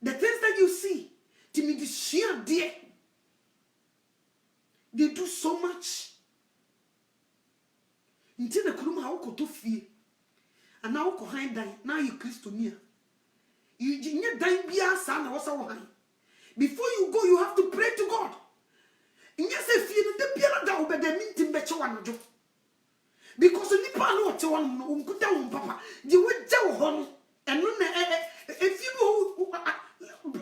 The things that you see, to me, the sheer dear, they do so much. Until the Kuruma how to fear. And now behind die, now you Christonia. You didn't die be a son or so. Before you go, you have to pray to God. And yes, if you the piano down, but they mean to bet you one job. Because the Nipa know to one go down, Papa. You would tell home. And if you know,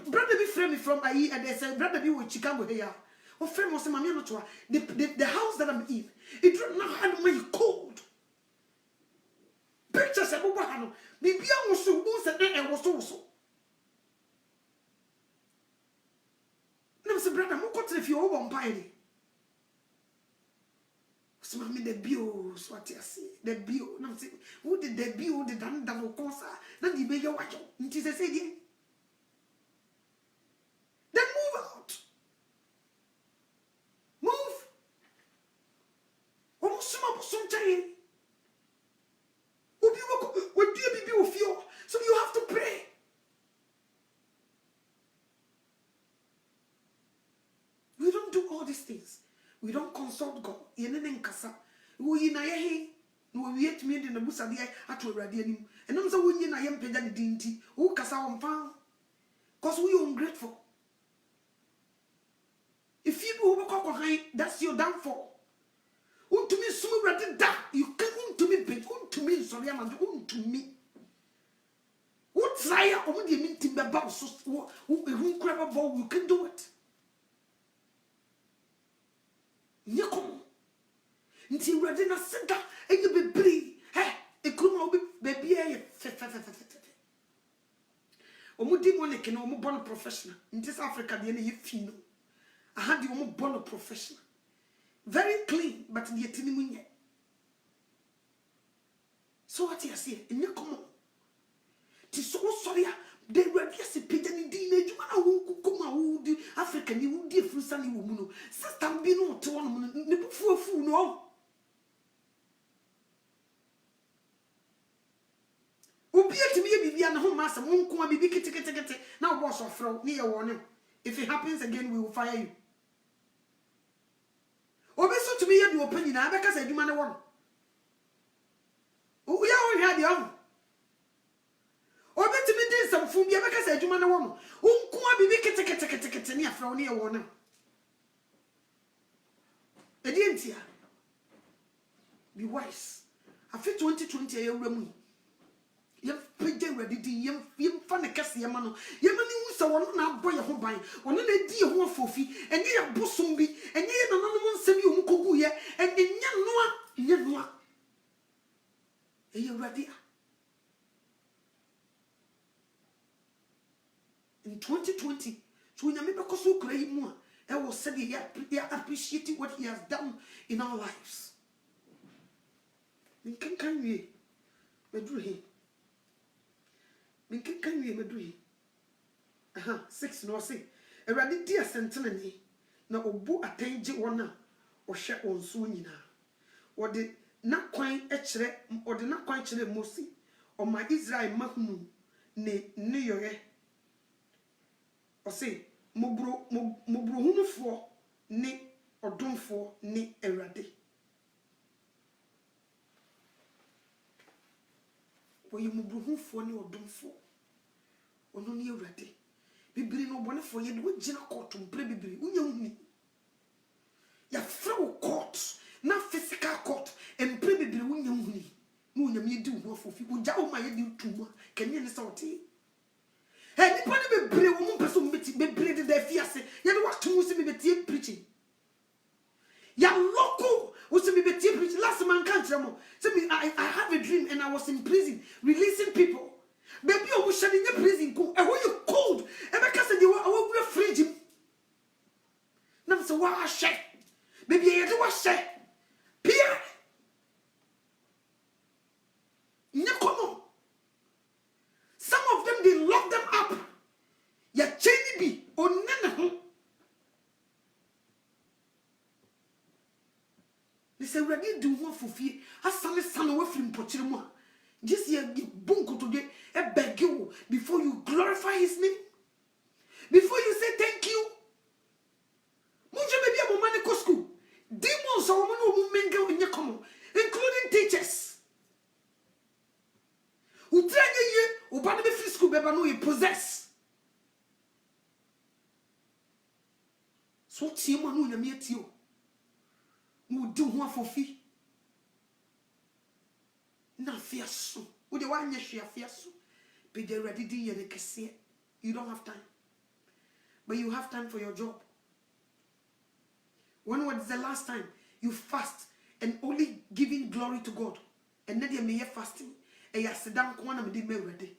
brother be friend from IE, and they say, brother be with Chicago here. Or friend was a man, the house that I'm in, it did not have my cold. Pictures of Obano, maybe I was so good and I was also. Never said, brother, who got if you over on Piety? So, I mean, the bills, what you see, the bill. No, say, who did the bill, the done double concert? Then you make your watch. It is a say, then move out. Move. Almost some time. What do you be with you? So you have to pray. We don't do all these things. We don't consult God. Yenene nkasa. We na yehe. No we yet me in the busa dia atu awrade anim. Enam say we na yem pega de dinti. Wo kasa on fan. Cause we ungrateful. If you go back, that's your downfall. To me, so ready that you can't to me, but to me, sorry, I'm to me. What try on the meeting about so who grab a ball, you can do it. Nikom. Until ready na sit down and you be free. Hey, it could be baby. Omudi money can almost born a professional. In this Africa, the any fino. I had the almost born a professional. Very clean, but the etinimunye. So what you say? In your common. Tis so sorry. They were just a pigeon in the who come out the African, you would different sunny woman. Sister be no to one never for a fool, no. Obey to me, be an home master, won't come and be kitty. Now, boss or throw near warning. If it happens again, we will fire you. Obey so to me, you opinion, I because I do man one. We all had the arm. Obey to me, there's some food, because I do man one. Won't come and be kitty near from near warning. I didn't hear. Be wise. I feel 2020 a year room. Yem pege ready yem fa ne kese yem no yem ni hu se wono na boy ho ban wono na di ho afofi enye ye bosom bi enye ye nananom nsem yi hu kogu ye enye noa eye ready in 2020 so nyame be koso kura yi mu a e wo said he appreciate what he has done in our lives can we bedru he can we medui 6 no say erade dia sentene ni na obu atanji wona o hwe onso nyina wode na kwan kire Mosi o ma Israel mahunu ne yoye o say mobro hunufo ne odomfo ne erade wo ye mubruhufo ne odomfo ono ne awrade bibiri no bonefo ye de wo gina court mpre bibiri unya huni ya frawo court na physical court mpre bibiri unya huni no unya me di wo afofi uja o ma ye di tuma kenye ne sauti he ni pa ne bibiri wo mo peso mbeti bibiri de da fiase ye de what to me beti preaching ya local was to be preaching last man can't remember. So I have a dream and I was in prison releasing people. Baby, I was shedding your prison go. And when you cold, and because you were over fridge. Now so what I share. Baby, I do what share. Pierre. No, some of them they lock them up. Ya chain be on nana. fufi asale sana we firi mpotire mu a just ye bonko to de e beg you before you glorify his name, before you say thank you. Munje be bia mo mane ko school demons are woman who menga onye komo, including teachers. Utranye ye ubane be free school beba no you possess. So tie mo no nyame atio. Mu do ho afofi. Na fiaso. Wo de wa anya hwe afiaso. Be dey ready din ye ne kese. You don't have time. But you have time for your job. When was the last time you fast and only giving glory to God? And then you fasting. And you sit down kwa na me dey ready.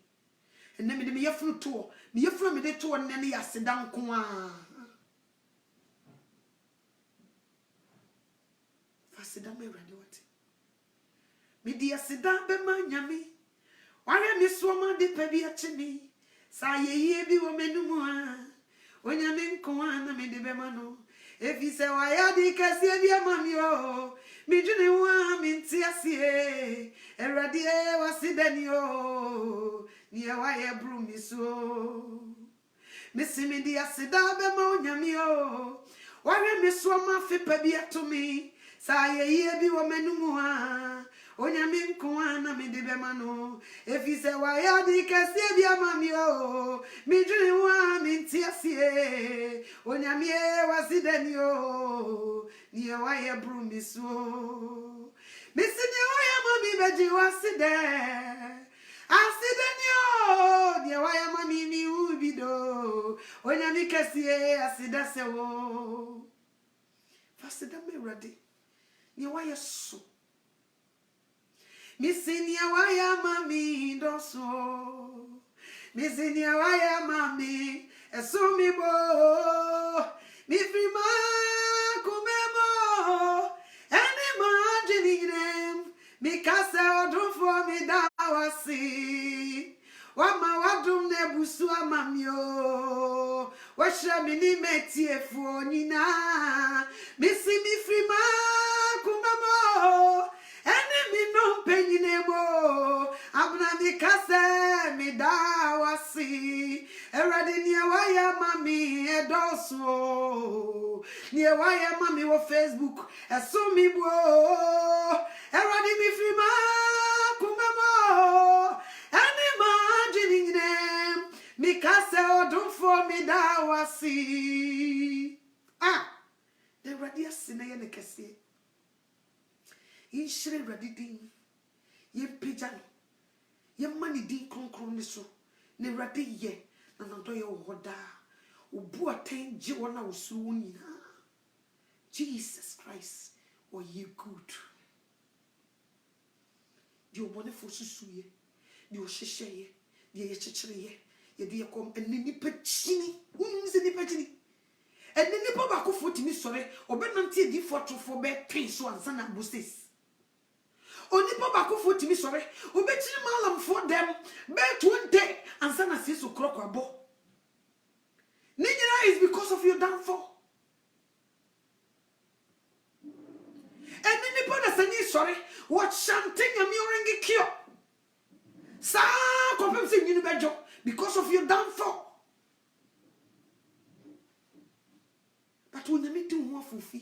And then me dey fru to. Me fru me dey to and then you sit down kwa. Fast down me ready what? Me dey sit down be ma nyame. Ware me so ma de pa bi achini. Sa ye bi wo menumu a. Onyame nko na me de be ma no. If you say why I di kasi bi amami o. Mi juni wa mi ntiasie. Erade wasidani o. Ni wa ye bru mi so. Missy me di asida be ma onyame o. Ware me so ma fe pa bi atomi. Sa ye bi wo menumu a. Onyame nko na me de be ma no. If you say why I di kasi bi amami o. Mi juni wa mi ntiasie. Onyame wasidani o. Ni wa ye bru mi so. Missy ni o ya mami beji waside. Asidani o. Ni wa ya mami mi ubido. Onyame kasie asida se wo. Fasida me ready. Ni wa ye so. Misinia waya mami doso. Misinia waya mami esumi bo. Mi frima kumemo. Eni majininem. Mi kase odufo mi dawasi. Wama wadum nebusu amamio. Washa mini metiefu nina. Misi mi frima kumemo. Enemy no penyinemo abna mi kase mi dawasi erade ni waya mami edoso ni waya mami wo Facebook eso mi bo erade mi frima kumemo any margin mi kase odufo mi dawasi the radius na ye ne kese Inshire radidin ye pejani ye mani din konkron ni so ne radi ye na nado ye woda obu aten je wona osuru nyina Jesus Christ o ye good di obone fo susu ye di o hehye ye di ye chechire ye di ye kom enini pechini unzi ni pechini enini po ba ko fotimi sore obenante di fotofo be twin so ansa na bosses Onipo bakufo timi sore obechiri malam for them be 20 ansa na seso kroko abo ninyira is because of your downfall and nipo na sani sore what chanting am yoringi kio sa kopem se nyinu bejo because of your downfall but when me do ho afufi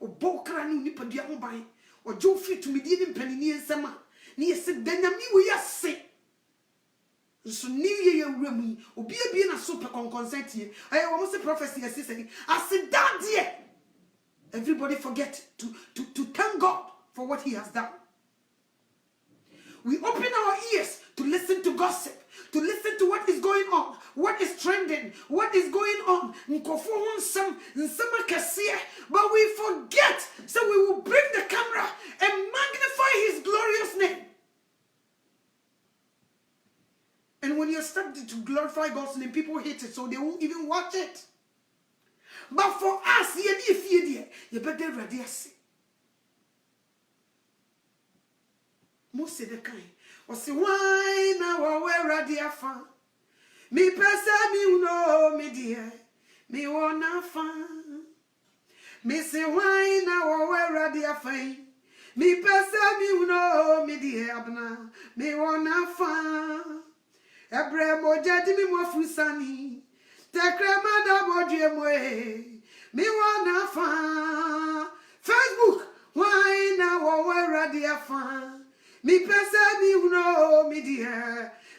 obokra ni nipa dia ho ban ojo fit to me di mpanini ensema na yesi danyami wo yase so new year wuramu obi abie na super consent ye aye wo say prophecy yesi asidadie everybody forget to thank God for what he has done. We open our ears to listen to gossip, to listen to what is going on, what is trending, what is going on. But we forget, so we will bring the camera and magnify his glorious name. And when you're starting to glorify God's name, people hate it, so they won't even watch it. But for us, you better ready. Most of the kind. O si why na wa ready afa. Mi pesa mi uno mi die. Mi wona fa. Mi si why na wa ready afa. Me pesa mi uno me di abna me wanna fa. Ebre moja di mi mo fusani. Te crema da bodie moe. Me wanna fa. Facebook why na wo ready fa. Me pesa mi uno me di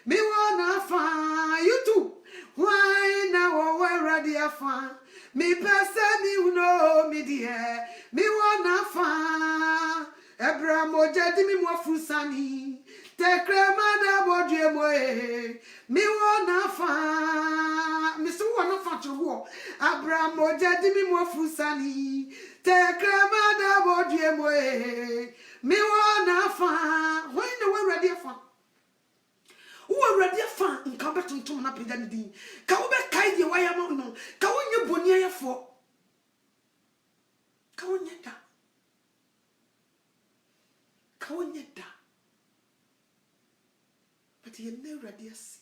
me wanna fa. YouTube why na wo ready fa. Me pesa mi uno me di me wanna fa. Ebra moja di mi mo fusani. Te crema da bodie moe. Me wanna fa. Me so wanna fa chwo. Abra moja di mi mo fusani. Te crema da bodie moe. Me wanna fa. When we ready fa. Who ready fa nka betontom na peda ne din. Ka wo be kai de waya ma no. Ka wo nye boni ayefo. Ka wo nye da. Ka wo nye da. But you never ready as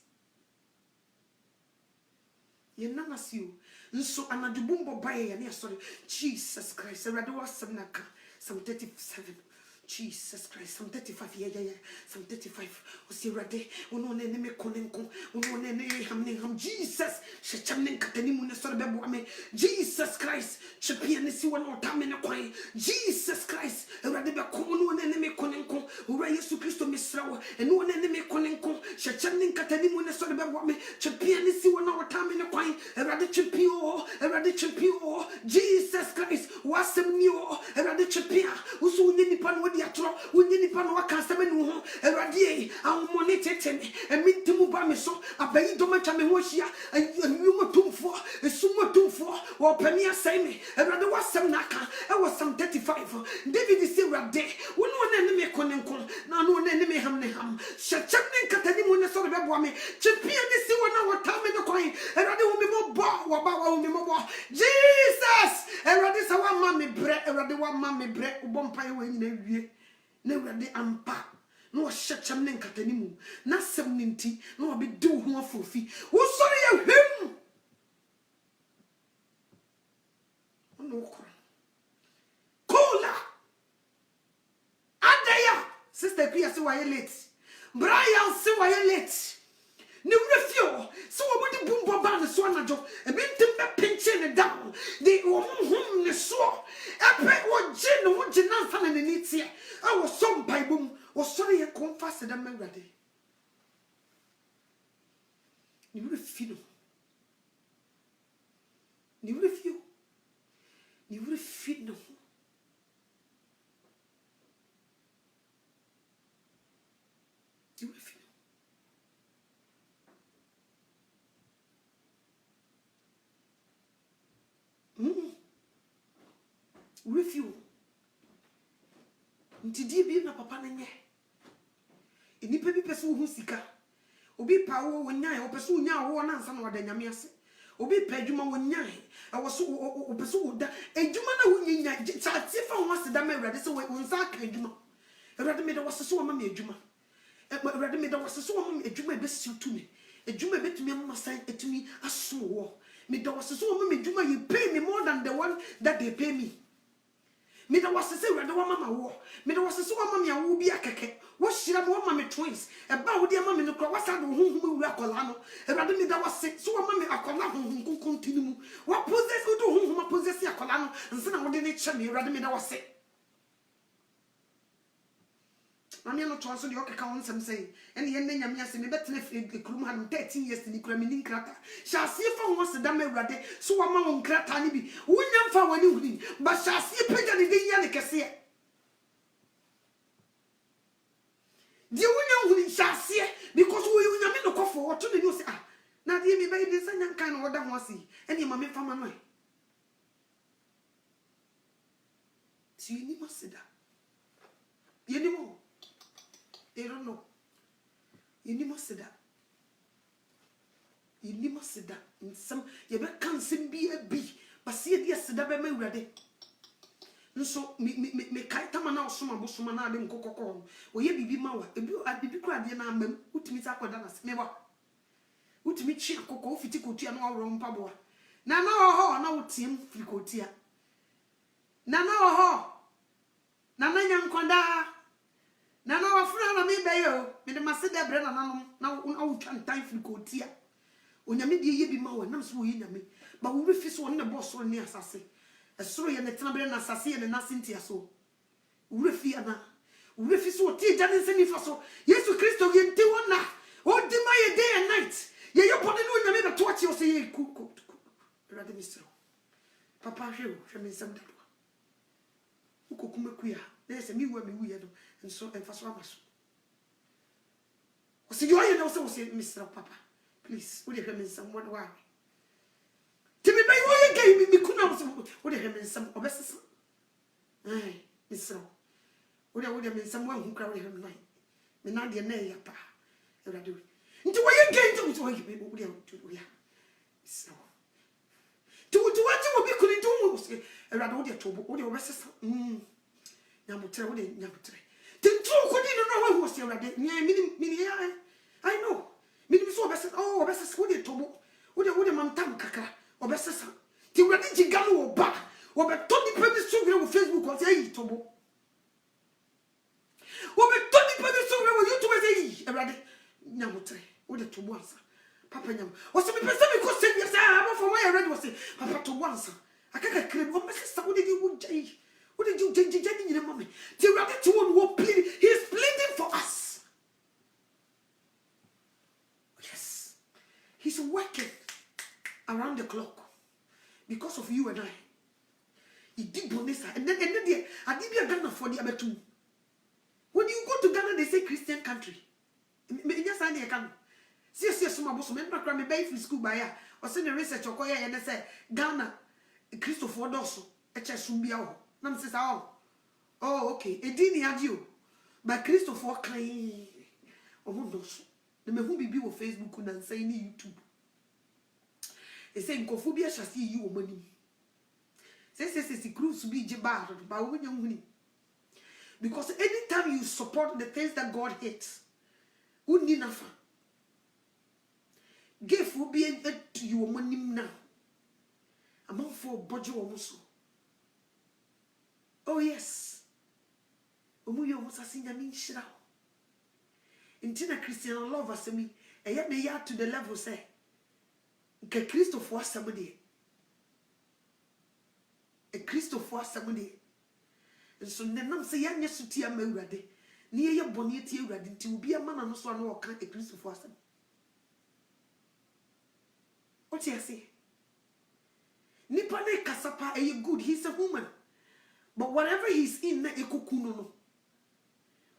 you never see you. So anadubumbo baye ya sorry. Jesus Christ. I read was some 37. Jesus Christ, some 35 yeah. Some 35. Was you ready? Uno ne me konenko. Uno ne ham Jesus. She chamnen katani mune sorry bebo ame. Jesus Christ. She pianisi one or tamene kwai. Jesus Christ. I ready be uno ne me konenko. Ura Yesu Christo misrawo. And uno ne me konenko. She chamnen katani mune sorry bebo ame. She pianisi one or tamene kwai. I ready chipio. I ready chipio. Jesus Christ. Wasem nyo. I ready chipia. Usu unye nipan diatro wonye nipa no aka asem nu ho awrade ahomone teteme emintimu ba me so abayi do matwa me ho hia anyumotumfo esumotumfo wo pani asem me awrade wasem na aka e was some 35 David say awrade wono na ne me konenko na no na ne me ham ne ham hyechem ne nkatani mu ne so bebo me chepia ne si wona wota me ne kwan awrade wo me mo bo wo ba wo me mo bo Jesus awrade sa wa ma me bre awrade wa ma me bre wo mpa ye wo nyina wie na wade ampa no hyechem ne nkatani mu na sem ne nti na obi di wo ho afofi wo sori ya hwem ono ko kola adaya sister Pia se wa ye late Brian se wa ye late ne refio so wo body bumbo ba ne so anajo e bintim be pinche ne down the wo hum ne so epe wo je no wo je nansa na ne tie I was some Bible was sorry you confess that I'm ready. You refuse. You refuse. You refuse. You refuse. Refuse. Nti di bi na papa na nye enipa bi pese wo hu sika obi pa wo wonyan wo pese wo nyan wo na nsa na wada nyame ase obi pa adwuma wo nyan e wo so wo pese wo da adwuma na wo nyan cha tifa wo aseda ma awrade se wo nsa aka adwuma awrade me da waseso wo ma me adwuma awrade me da waseso wo ma me adwuma be siutumi adwuma betumi amma san etumi aso wo me da waseso wo ma me adwuma you pay me more than the one that they pay me. Me da wasese wrade wa mama wo me da wasese wa mama ya wo bi akeke wo hira mo mama twins e ba wo de mama ne kro wasa do honhum wura kola no e wrade me da wase so wa mama akola honhum konkon tinimu wa possess do honhum possess akola no nse na wo de ne che me wrade me da wase Mami no tonso de okeka won sem say ene ye nya nyame ase me betena ekrum ha 13 years ni kura me ni nkrata shasie fa won se da ma awrade so wa ma won nkrata ni bi wonya mfa wani huni ba shasie pega ni de ya ne kese di wonya huni shasie because wo nyame no kofo wo to ne no say ah na de me bai de sanya nkan no woda ho ase ene ma me fa ma no ti ni masida ye ni mo they don't know. You need must that. You need must that. In some, you can't be a bee, but see it yesterday by me ready. So, me kaita mana osuma bosuma na dem kokoko. O ye bibi mawa. Ebi bibi kwa de na amem. Utimi za kwa dana mewa. Utimi chi akoko fiti kotia no awro mpaboa. Na oho na utim fiti kotia. Na oho. Nana Yankonda. Nana wafuna na me bayo. Me de masede bre na nanom na wo twan time free ko tia. Onyame de ye bi ma wo nam so wo nyame. Ba wo refi so ne boss so ne asase. Esoro ye ne tena bre na asase ye ne nasintia so. Wo refi ana. Wo refi so ti jane seni fa so. Yesu Kristo ye nti wona. O di ma ye day and night. Ye yo pode no nyame be to achi o se ye ku. Rade misro. Papa hwe me nsam dado. Ukokuma kuya. Na se mi wa mi wuye do. Nso emfa so amaso. O se yo ye na o se misro papa. Please, would you hear me some what why? Timmy by way gave me kuna would you hear me some obesity? Aye, Miss So. Would you mean someone who carry him night? Me not the nay apa. You do. Into why you gave to what you would do. So. To what you will be couldn't do. A rather to what your resist. Number 3, number 3. The two couldn't know what was your idea. I know. Minimum so best oh best would it tobo would man tam kakra obesesa ti wadi jigano oba obe to di pe so gre Facebook o say tobo obe to di pe so gre YouTube say everade nyamotre would tobo ansa papa nyam o se me pese me ko say yes am for why already was say papa tobo ansa akaka krem o mesesa would you would jai would you jai ni mama ti wadi ti won wo plead he is pleading for us. He's working around the clock because of you and I. He did bonesa and then I did be a Ghana for the other two. When you go to Ghana, they say Christian country. Yes, I can. See, some boss men not me by school by ya or send the research or koya and they say Ghana Christopher Dosso a chasumbia. Nam says, oh, okay. A dini had you by Christopher Clay or Mondos. The me who be on Facebook and say ni YouTube. They say Nkofobia shall see you money. Say cruise be jeba but when you because anytime you support the things that God hates, wouldn't enough. Give will be to you money now. Among for budget almost. Oh yes. Omuyo almost a senior mean shit out. Intina Christian love us me, and yet me to the level say, "Ke Christopher somebody, a Christopher somebody." And so then say young sutia me ready, near your bonnet ready to be a man and also no can a Christopher. What you say? Nipane kasapa are you good? He's a woman, but whatever he's in, na ekukuno no.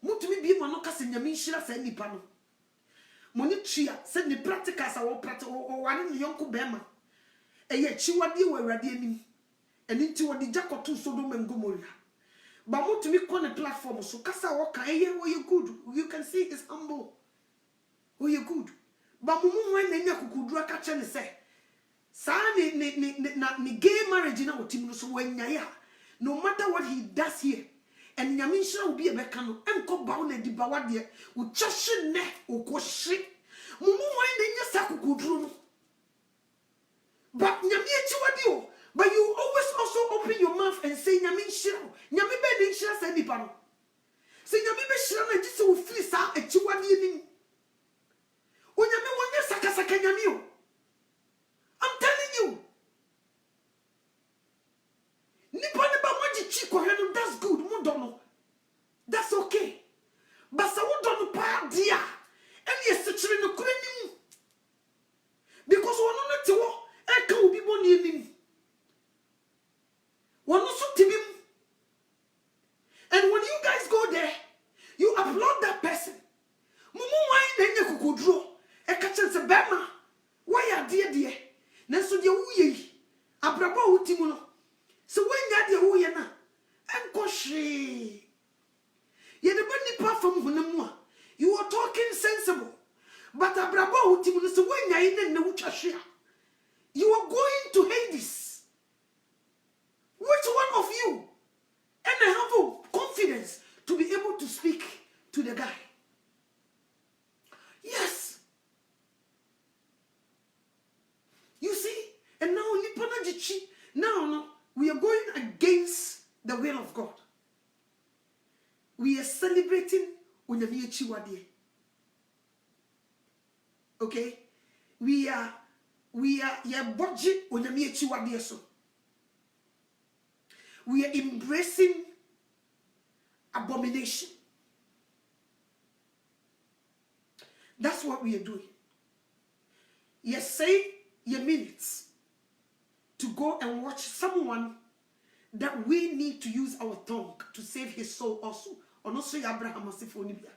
Mutumi bi mo no kase nyame nhira sa nipa no moni tua se ni practical sa wo o wane ne yonko bema eye chiwade wo awrade anim eni nti wo di jakoto Sodom and Gomorrah ba mutumi ko ne platform so kasa wo kan eye wo you good you can see it's humble wo you good ba mumu wan na nya kukuduru aka che ne se sa ni gay marriage na otim no so wanya ya no matter what he does here. And Yamisha will be a becano, and go bound and debawadia, with chashin neck or quashi. Mumu wine in your saku good. But Yamichu, but you always also open your mouth and say Yamisha, Yami bedding shall say the panel. Say Yami and this will fleece out at Chiwadi. When Yami won your Sakasaka Yamio. I'm telling you. That's good, Mudono. That's okay. But I don't know, dear. And yes, the children of because one not to walk, I can't be born near him. One also to him. And when you guys go there, you applaud that person. Mumu wine and you could draw a catch and say, Bama, why are dear? Neso de wuye, Abrabo Utimuno. So when you're the Uyana. Enkoshi. Ye the bunny platform hunamwa. You are talking sensible. But Abrabo Utimus when you're in the Uchashia. You are going to Hades. Which one of you? And I have confidence to be able to speak to the guy. Yes. You see? And now Lipana Jichi. Now we are going against the will of God. we are celebrating onyame achiwade. Okay, we are budget onyame achiwade so. We are embracing abomination. That's what we are doing. You say your minutes to go and watch someone that we need to use our tongue to save his soul also. Or not say Abraham Asifonibia.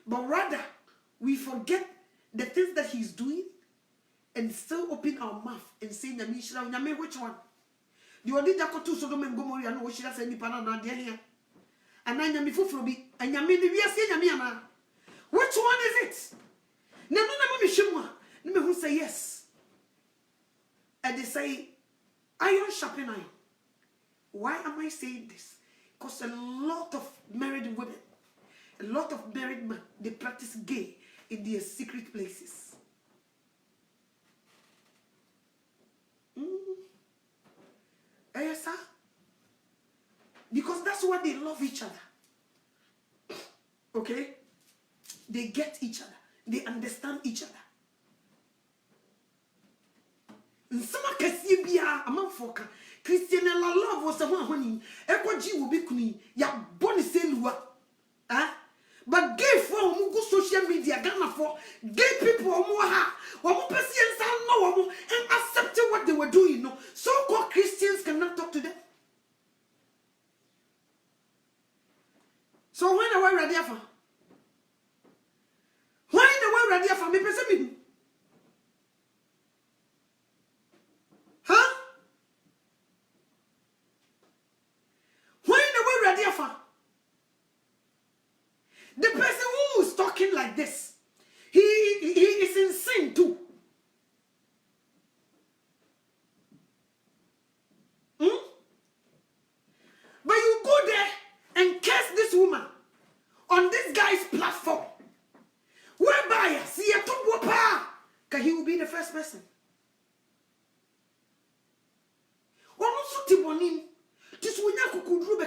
But rather, we forget the things that he's doing and still open our mouth and say, Nyame, which one? The only Jacotu Sodom and Gomorrah, no, she doesn't any panana here. And I Nyame Fufrobi, and Yami, we are saying Yamiana. Which one is it? No, who say yes. And they say, iron sharpen iron. Why am I saying this? Because a lot of married women, a lot of married men, they practice gay in their secret places. Yes, sir. Because that's why they love each other. Okay? They get each other. They understand each other. Nsama kesi bia amanfoka Christian la love was someone honey ekwaji will be kuni ya boni selua. But gay for go social media Ghana for gay people ha and accepting what they were doing. No, so-called Christians cannot talk to them. So when are we ready for? When are we ready for me? Person huh? When are we ready for? The person who is talking like this, he is in sin too. But you go there and curse this woman on this guy's platform, whereby see a top wapa, he will be the first person. Just when you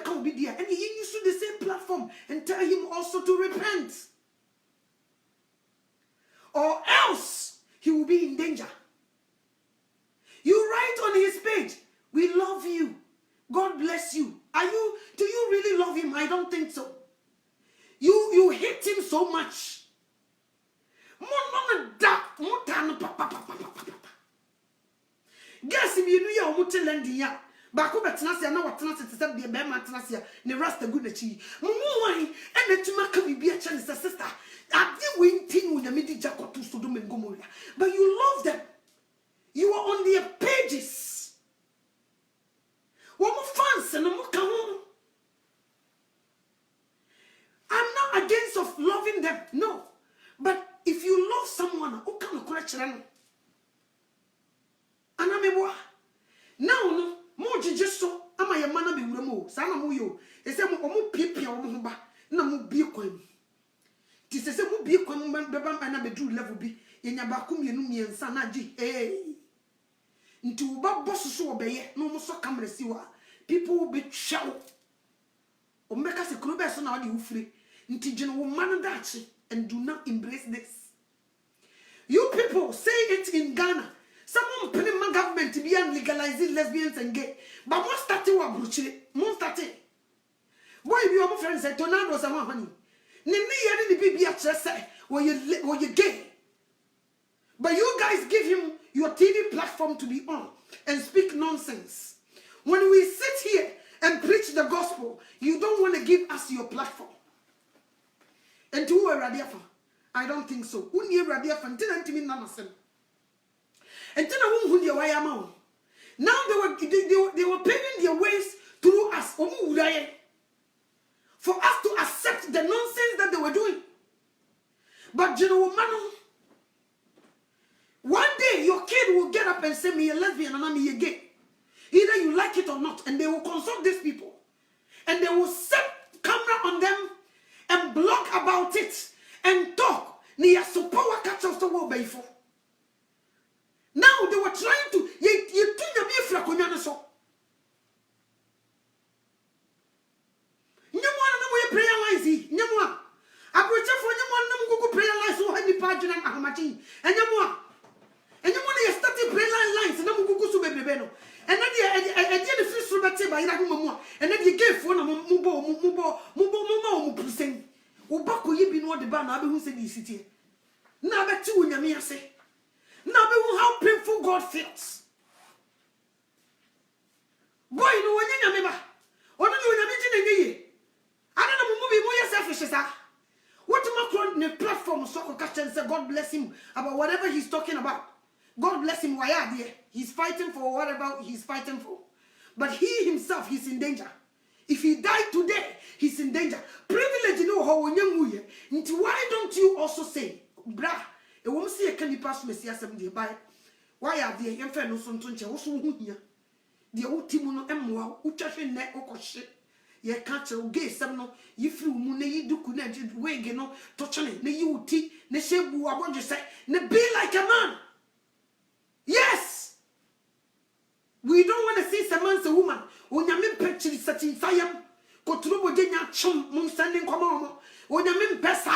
could be there, and he used to the same platform and tell him also to repent, or else he will be in danger. You write on his page, "We love you, God bless you." Do you really love him? I don't think so. You hate him so much. Guess if you knew your mutilandi. Bako betenasia na watenase te se de be ma tenasia ne rasta gu na chi mumu wan ene tuma ka bibia che ne sister ade we ntin wo nyame di jakotu Sodom and Gomorrah, but you love them. You are on their pages. Womo fans no mo ka ho. I'm not against of loving them, no, but if you love someone o ka no kora kire no anamebo now no mo jije so ama ye mana be wura mo sa na mo yo e se mo piepia wo ho ba na mo bie kwan ti se mo bie kwan mo be ba na be dru level bi ye nya ba ko mienu miensa na ji nti wo ba boss so wo be ye no mo so camera si wa people will be shout o mbeka se kuro be so na wo de wo fire nti gene wo man dachi and do not embrace this. You people say it in Ghana. Someone penning my government to be legalizing lesbians and gay. But most starting wa bruchire. Most starting. Boy, if your friends say tornado someone honey. Ni yari ni bibi a say when you gay. But you guys give him your TV platform to be on and speak nonsense. When we sit here and preach the gospel, you don't want to give us your platform. And to who are radiafa? I don't think so. Who near radiafa until antimin nanasen. And then I won't hear why I'm on. Now they were paving their ways through us. For us to accept the nonsense that they were doing. But you know, man, one day your kid will get up and say, "Me a lesbian and I'm a gay." Either you like it or not. And they will consult these people. And they will set camera on them and blog about it and talk. Now they were trying to prayer lines yi nyamwa abrocha fo nyamwa nam gugu prayer lines wo hani page na ahamachi enyamwa ne start prayer lines na gugu so bebrebe no ena de the free so bete ba ira homa mu a ena de gefo na mu pusen wo bako yi bi no de ba na abehu se di sitie na abeti wo nyame ase na abehu how painful God feels. Boy no wonya nyame ba ono ne onyame ji na nyiye ana na mumu bi mo ye selfish sa what Macron ne platform so ko catch and say God bless him about whatever he's talking about. God bless him, why are there? He's fighting for whatever he's fighting for. But he himself, he's in danger. If he died today, he's in danger. Privilege, you know how when you why don't you also say, brah, it won't see a candy pass Messiah 70 by why are there? Young fellow, son, also here. The old Timono Emwa, Uchashin neck or shit. Ye can't tell gay some no, you flew moon, you do couldn't wig, you know, touching it, ne you tea, ne shebu, I want to say, ne be like a man. Yes, we don't want to see someone's a woman. When you mean picture such in Siam, go to Bojana chum, moon standing come on. When you mean Pesa,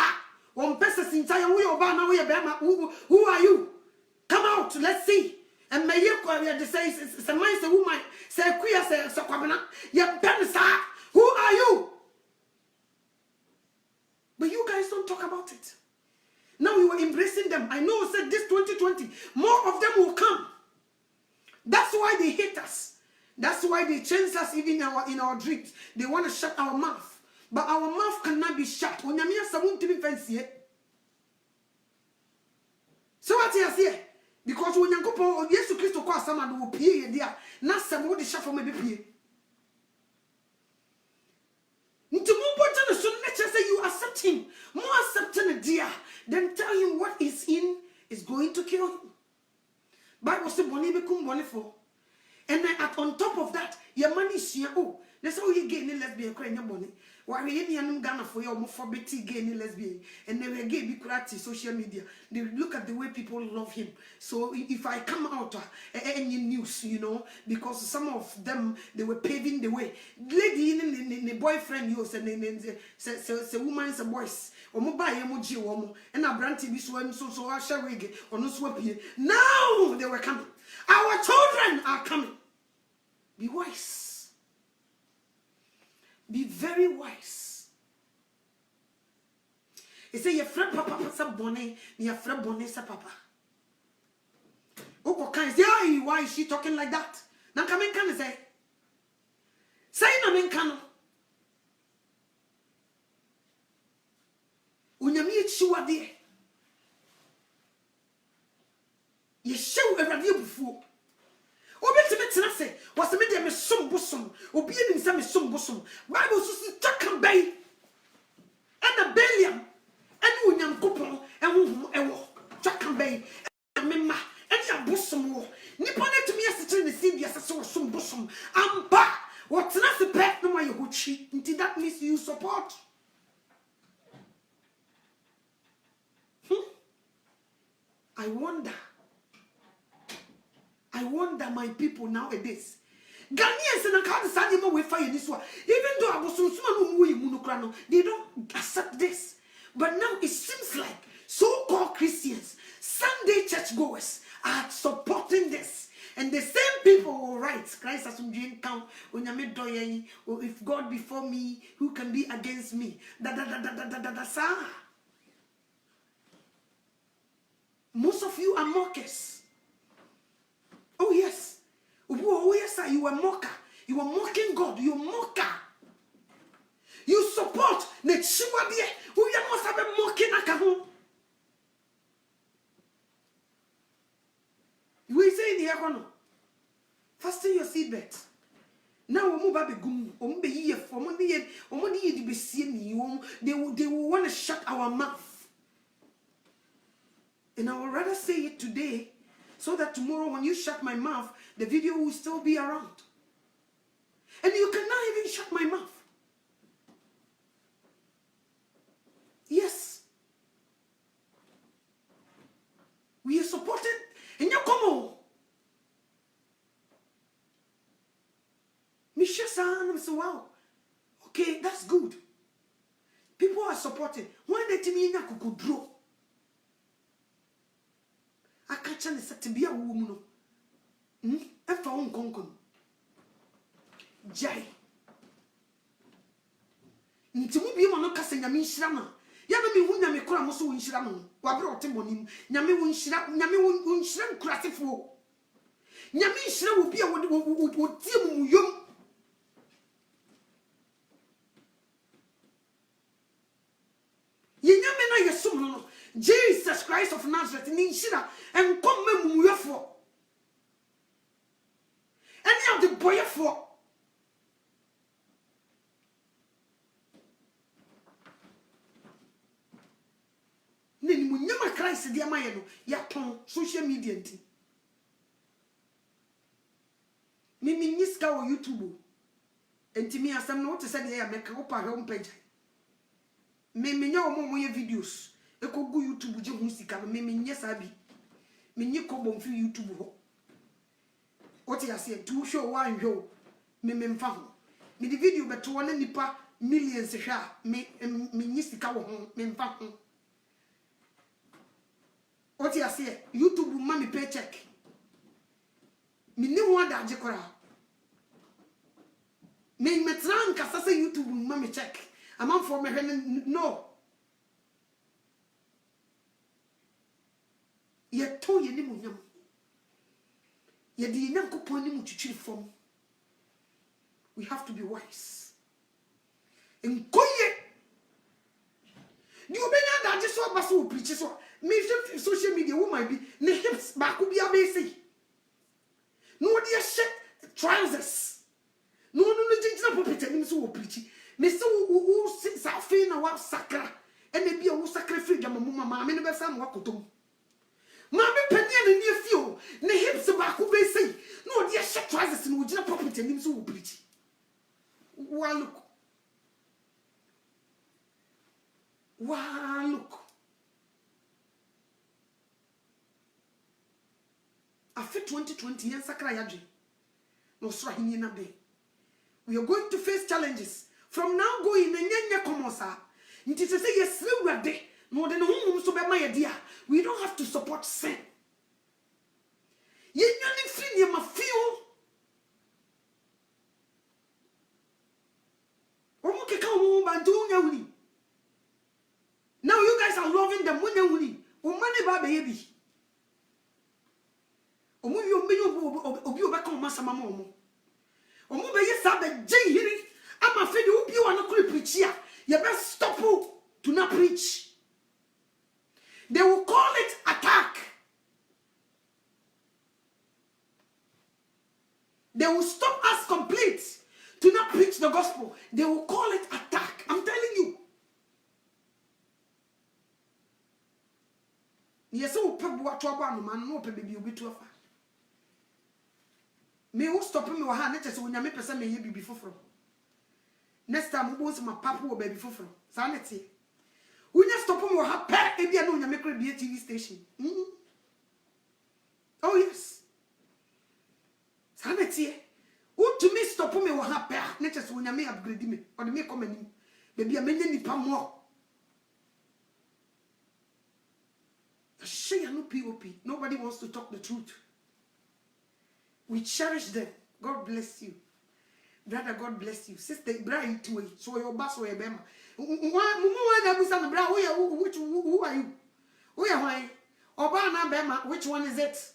one Pesa in Siam, we are now, we are Bama. Who are you? Come out, let's see. And may you say, some man's a woman, say, queer, say, Sokabana, ya Bensa, who are you? But you guys don't talk about it. Now we were embracing them. I know said this 2020, more of them will come. That's why they hate us. That's why they change us even in our dreams. They want to shut our mouth. But our mouth cannot be shut. So what you say? Because when you go to Jesus Christ, someone will pay there. Not someone shut for me pay. You accept him. More accepting a dear. Then tell him what is in is going to kill him. Bible says money become wonderful. And then on top of that, your money is here. Oh, that's how you get any lesbian crying your money. Why we any young Ghana for your homophobic gay any lesbian and then we gay be social media. They look at the way people love him. So if I come out any news, you know, because some of them they were paving the way. Lady in the boyfriend you said the woman's a voice. And a brandy be so I shall wig or no swap here. Now they were coming. Our children are coming. Be wise. Be very wise. He say your friend papa sa bonnet, your friend bonnet sa papa. Oh, can say why is she talking like that? Now come in can say na men can. Unyami echiwa de. Ye show a radio before. Obetime say was me dem som bosom obi enim say me som bosom Bible so si takan bay and a bellium and unyankopon and honhom ewo takan bay memma and ya bosom wo nipa na tumi asete ne sin dia sase wo som bosom ampa what na se pet no ma ye hochi nti that means you support. I wonder my people nowadays. Ghanaians and Akadisani we fire this one. Even though I was so they don't accept this. But now it seems like so-called Christians, Sunday churchgoers are supporting this. And the same people will write, Christ has some dream count when you if God before me, who can be against me? Most of you are mockers. Oh yes. Oh yes, sir. You are mocker. You are mocking God. You are mocker. You support the chiwadie. Who you must have been mocking akahu. We say in the air, fasten your seatbelt. Now we move up a gum. They will want to shut our mouth. And I would rather say it today, so that tomorrow when you shut my mouth, the video will still be around. And you cannot even shut my mouth. Yes. We are supported. And you come on. Michelle San, I say, wow. Okay, that's good. supporting. Why let me na kukudro? I catch and set to be a woman. I found Concon. Jai. Ntimu bi mo no kasa nyame nhira ma ya na me hu nyame kora mo so nhira mo wa bro te monim nyame wo nhira nkurasefo nyame nhira wo bi a wo tie mu yom ye nyame na yesom no Jesus Christ of Nazareth ni nhira enkom ma mu yofo any of the boyfo neni mu nyama Christ dia maye no ya ton social media nti mimi nyiska o YouTube enti mi asem no wote se de ya meka wo pa hwe page mimi nya o mo ye videos ekogu YouTube je hu sika no mimi nye sabi minyi ko bom fi YouTube ho wote ya se tu show one show mimi mfa ho mi di video beto wona nipa millions hwa mi nyi sika wo ho mi mfa ho. What you say? YouTube mami paycheck. Me ni one da jekora. Me metran kasa say YouTube mami check. Amam for me no. Ye to ye ni munyam. Ye di nyankopon ni mu twitwiri fom. We have to be wise. Enkoye. Di obenya da je so baso preach so. Me social media woman be ne hips back be abesi. No dia shirt trousers. No jinjina pulpit ni so preach. Me so wo sa fe na wa sakra. Ene bia wo sakra free dama mama me ne be fa no wakotom. Ma be pania na ni afio ne hips back be say. No dia shirt trousers no jinjina pulpit ni so preach. Wa look. Wa look. After 2020 yen sakra yadwe no so ahini na be we are going to face challenges from now going enyenye komosa nti se say yesre wade no de no hum so be ma ye dia we don't have to support sin yenyani free ne mafio omo keka omo bantu nya huni now you guys are loving them munya huni o mane ba be ye bi omo wi omenyo obi obeka o masama ma omo be yesa be jehiri ama fe de obi wa no preach ya you better stop to not preach. They will call it attack. They will stop us complete to not preach the gospel. They will call it attack. I'm telling you. Yes, so what trouble man no baby will be too far. Me who stop me wa ha na chese wonya me pese me ye bibi foforo. Next time we go my papa will baby foforo. Sanity. Wonya stop me wa ha pe e bia no nya me kra bi TV station. Oh yes. Sanity. Who to me stop me wa ha pe na chese wonya me upgrade me or me come ani. Baby amenye nipa mo. Share no POP. Nobody wants to talk the truth. We cherish them. God bless you. Brother, God bless you. Sister, Ibrahim, so your boss or your bema. Who are you? Who are why? Obana Bema, which one is it?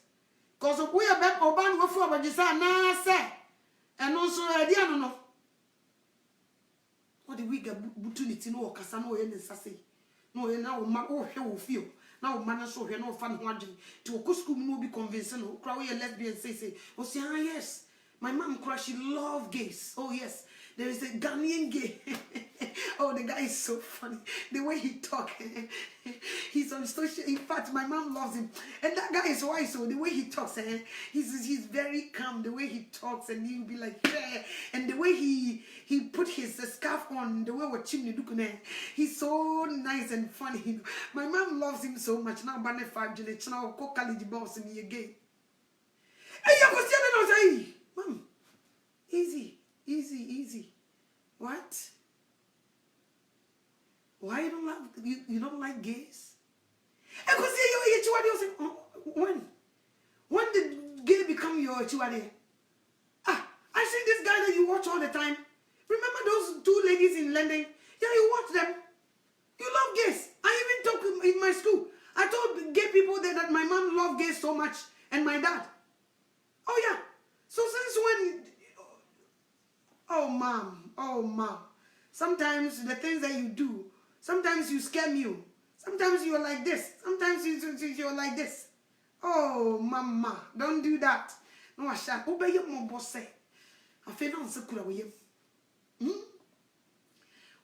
Because we are back Oban go forward, you say, nah, say. And also, I don't know. What the week opportunity no Casano and Sassy. No, now, my own feel. Now man so here no fun wondering to a school no be convincing no cry a lesbian say oh say ah yes my mom crush she love gays. Oh yes, there is a Ghanaian gay. Oh, the guy is so funny the way he talk. He's on social. In fact, my mom loves him, and that guy is wise. So the way he talks, he's very calm. The way he talks, and he'll be like yeah, and the way he put his scarf on, the way we're chimney looking, he's so nice and funny. My mom loves him so much. Now, Banner 5 July, now go college boss in here again. Hey, you go say, Mom, easy. What? Why you don't like gays? And because you when did gay become your chiwade? Ah, I see this guy that you watch all the time. Remember those two ladies in London? Yeah, you watch them. You love gays. I even talk in my school. I told gay people that my mom loved gays so much, and my dad. Oh yeah. So since when? Oh mom. Sometimes the things that you do, sometimes you scare me. Sometimes you're like this. Sometimes you're like this. Oh mama, don't do that. No, I shall obey your mom boss. I feel on secure with you.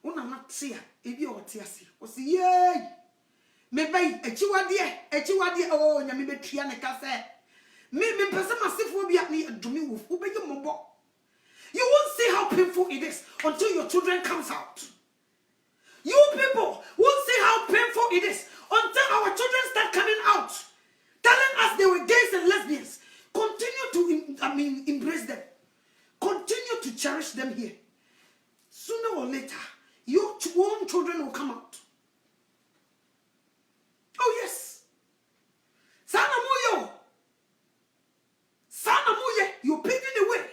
When I'm not see if you're teasy, was yay. Maybe a chiwadi, oh, Yami Triana Cassa. Maybe person myself will be at me a dreaming with obey your mom. You won't see how painful it is until your children comes out. You people won't see how painful it is until our children start coming out, telling us they were gays and lesbians. Continue to, embrace them. Continue to cherish them here. Sooner or later, your own children will come out. Oh yes. Sana muye, you're paving the way.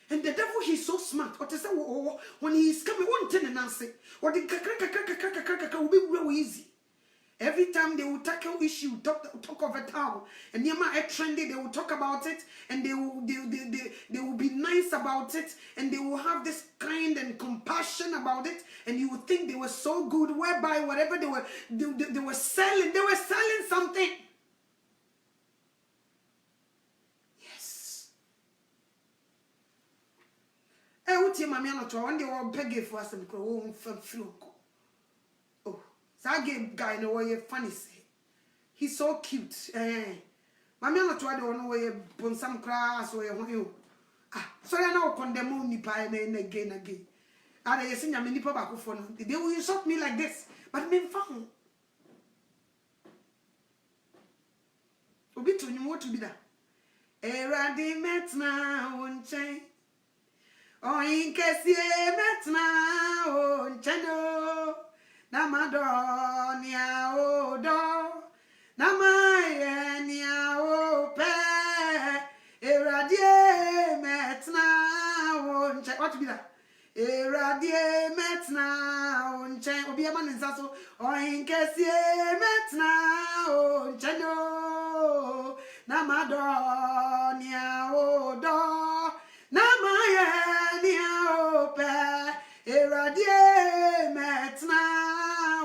And the devil, he's so smart. What is that? When he's coming, one thing and answer. What the will be real easy. Every time they will tackle issue, talk of a town, and near my trendy, they will talk about it, and they will be nice about it, and they will have this kind and compassion about it, and you would think they were so good, whereby whatever they were selling something. Yes. Eh, what your mammy not one day or peggy for us and grow from floco. Oh, that guy no way funny say. He's so cute. Mammy not try to know where put some grass or you. Ah, so I know condemn me pie and again. And I sing a mini papa for no. They will insult me like this, but me found. Obi to you what to be that. Eradi metna won't change. Oh, in case ye metna on chendo, Namadonia o do, Namaya o pe, Eradie metna on chen. What to be that? Eradie metna on chen. Obi a man in Sasso. Oh, in case ye metna on chendo, Namadonia o do. Namaya nia ope eradie metna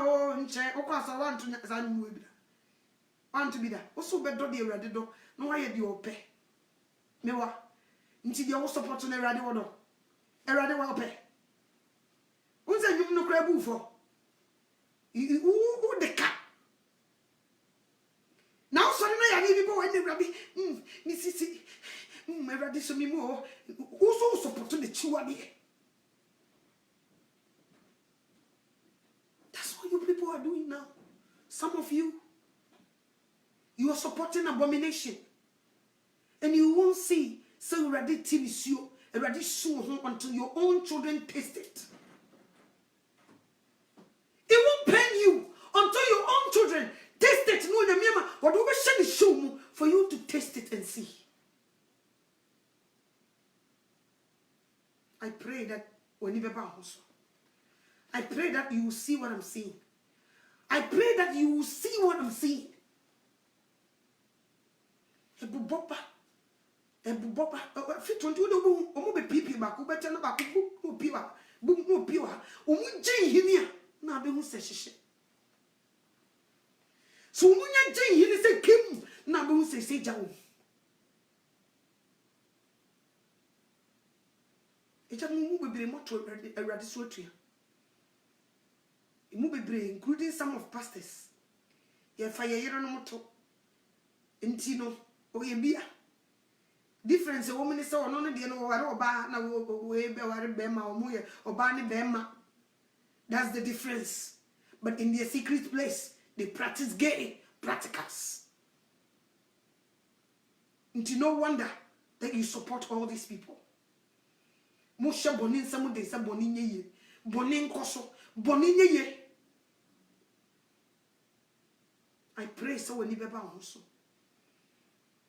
onche okwasa want to zanu ebida want to be that also be do the erade do no why the ope mewa nti de wo support na erade wo do erade wo ope unza nyum no kra bu fo u de ka now so na ya ni bi bo we ne rabi ni sisi erade so mi mo also support the chiwade. That's what you people are doing now. Some of you are supporting abomination, and you won't see so ready till you ready soon until your own children taste it. It won't pain you until your own children taste it. No, the mama, what we should show for you to taste it and see. I pray that when you I pray that you will see what I'm seeing. I pray that you will see what I'm seeing. Ebu boba. Fit 20 omo be pipi ba ku beta na ba ku no piwa. Bu no piwa. Omu gye hini a na be hu se hyehye. So omu nya gye hini se kem na be hu se se jawo. Eja mu bebre moto erade so atua. Mu bebre including some of pastors. Ye fa ye yero no moto. Enti no o ye bia. Difference a woman is so no de no ware oba na we be ware be ma omo ye oba ne be ma. That's the difference. But in their secret place, they practice gay practicals. Enti no wonder that you support all these people. Musha bonin samu de saboni nye Bonin koso. Bonin ye. I pray so when you beba hoso.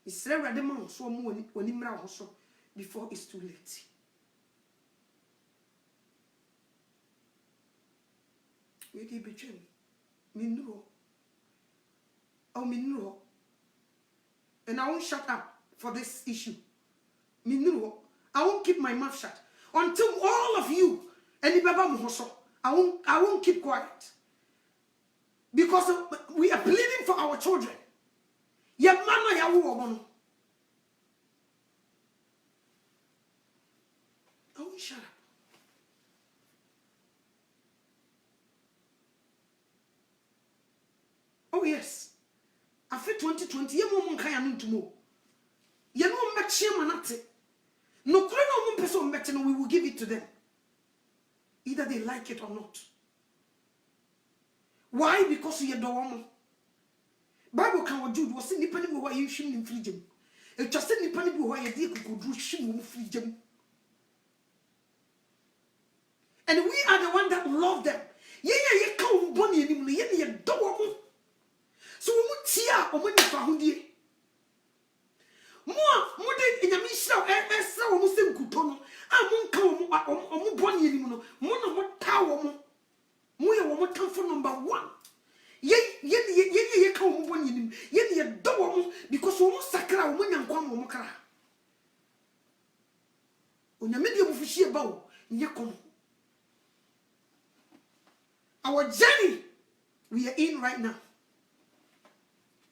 It's ready man so mu when you mra hoso before it's too late. We keep between. Minuro. Oh, minuro. And I won't shut up for this issue. Minuro. I won't keep my mouth shut until all of you and I won't keep quiet. Because we are pleading for our children. Ya mama ya woman. I won't shut up. Oh yes. After 2020, ye mo kaya ntumo. Ye no mechie manate. No kure no mo person mechie no, we will give it to them. Either they like it or not. Why? Because you don't want. Bible can Jude was nipa ni wo you shim in freedom. It just nipa ni wo you dey could do shim freedom. And we are the one that love them. Ye come boni ni mu ye do wo. So we tia o mo ni fa hodie. Mo de nyame hira esra wo mo sem kuto no. A mo nka o mo boni ni mu no. Mo no mo ta wo mo. Mo ye wo mo tamfo number 1. Ye come on him. Ye do because we sakra we nyankwa mo kra. Onyame de obufushi eba wo nye kom. Our journey we are in right now.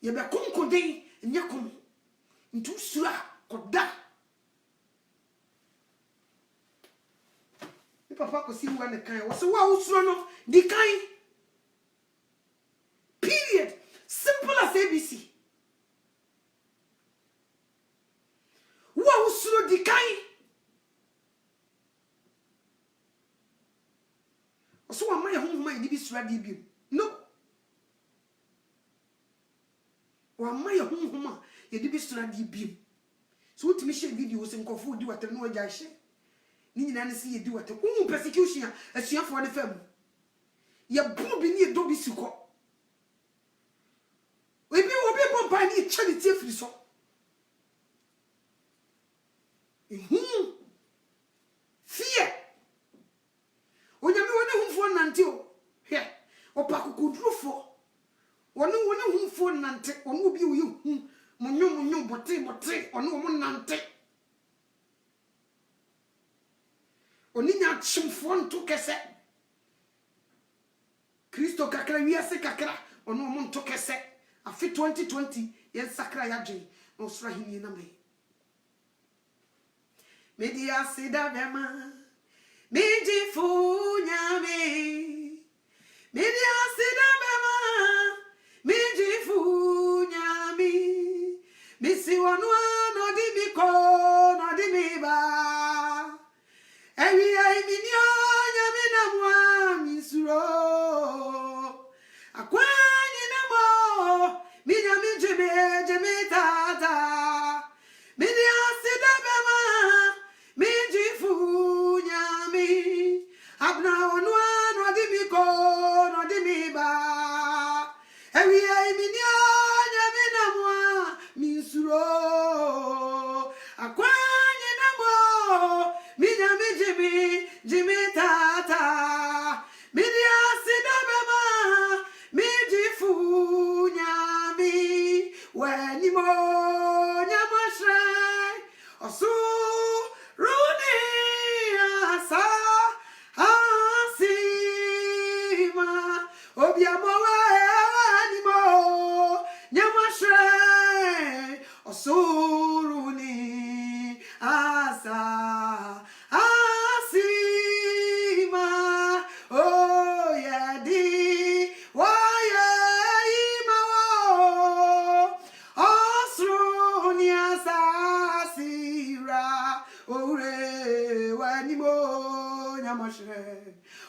Ye be konkoden nye kom. Ntu sura koda. Ni papa ko si wa ne kan. Wo se wa usuro no di kan. Period. Simple as ABC. Wa usuro di kan. Oso wa ma ye honhoma ye bi sura di bi. No. Wa ma ye honhoma ye di bi sura di bi. So utimi share video se nkofo di watem no agya hye. Ni nyina ne se ye di watem. Persecution asuafo ne fam. Ye bo bi ni do bi siko. We be bomba ni charity free so. Fear. Onyame woni humfo nante o. He. Opakukudrufo. Woni humfo nante, onu obi oyi hu. Munyo bote, onu mo nante. Oni nya chimfo nto kese. Kristo kakra wiase kakra, onu mo nto kese. Afi 2020 yen sakra ya dwen no sra hini na me media sida bema meji funyame media sida bema meji funyame misi wonu no di mi ko no di mi ba ewi ai mi ni nyame na mwa mi suro akwa Minya jeme tata Minya sida bema Miji funyami Abna onwa no di mi ko no di mi ba Ewi ai minya nyame na mwa misuro Akwanye na mo Minya jeme tata Minya sida bema Miji funyami Weni mo nyamashre Osu runi asa asima Obiamo weni mo nyamashre Osu runi asa asima Oh yedi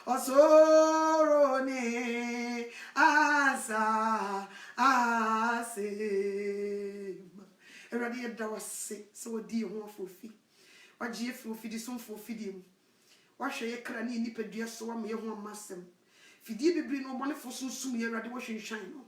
Osoro ni asa asim. Eradi da wase so di ho fofi. Wagie fofi di so fofi di mu. wahwe ye kra ne nipadua so wa me ho amasem fidie bibiri no bone fo sunsum ye awurade wahwe hwan no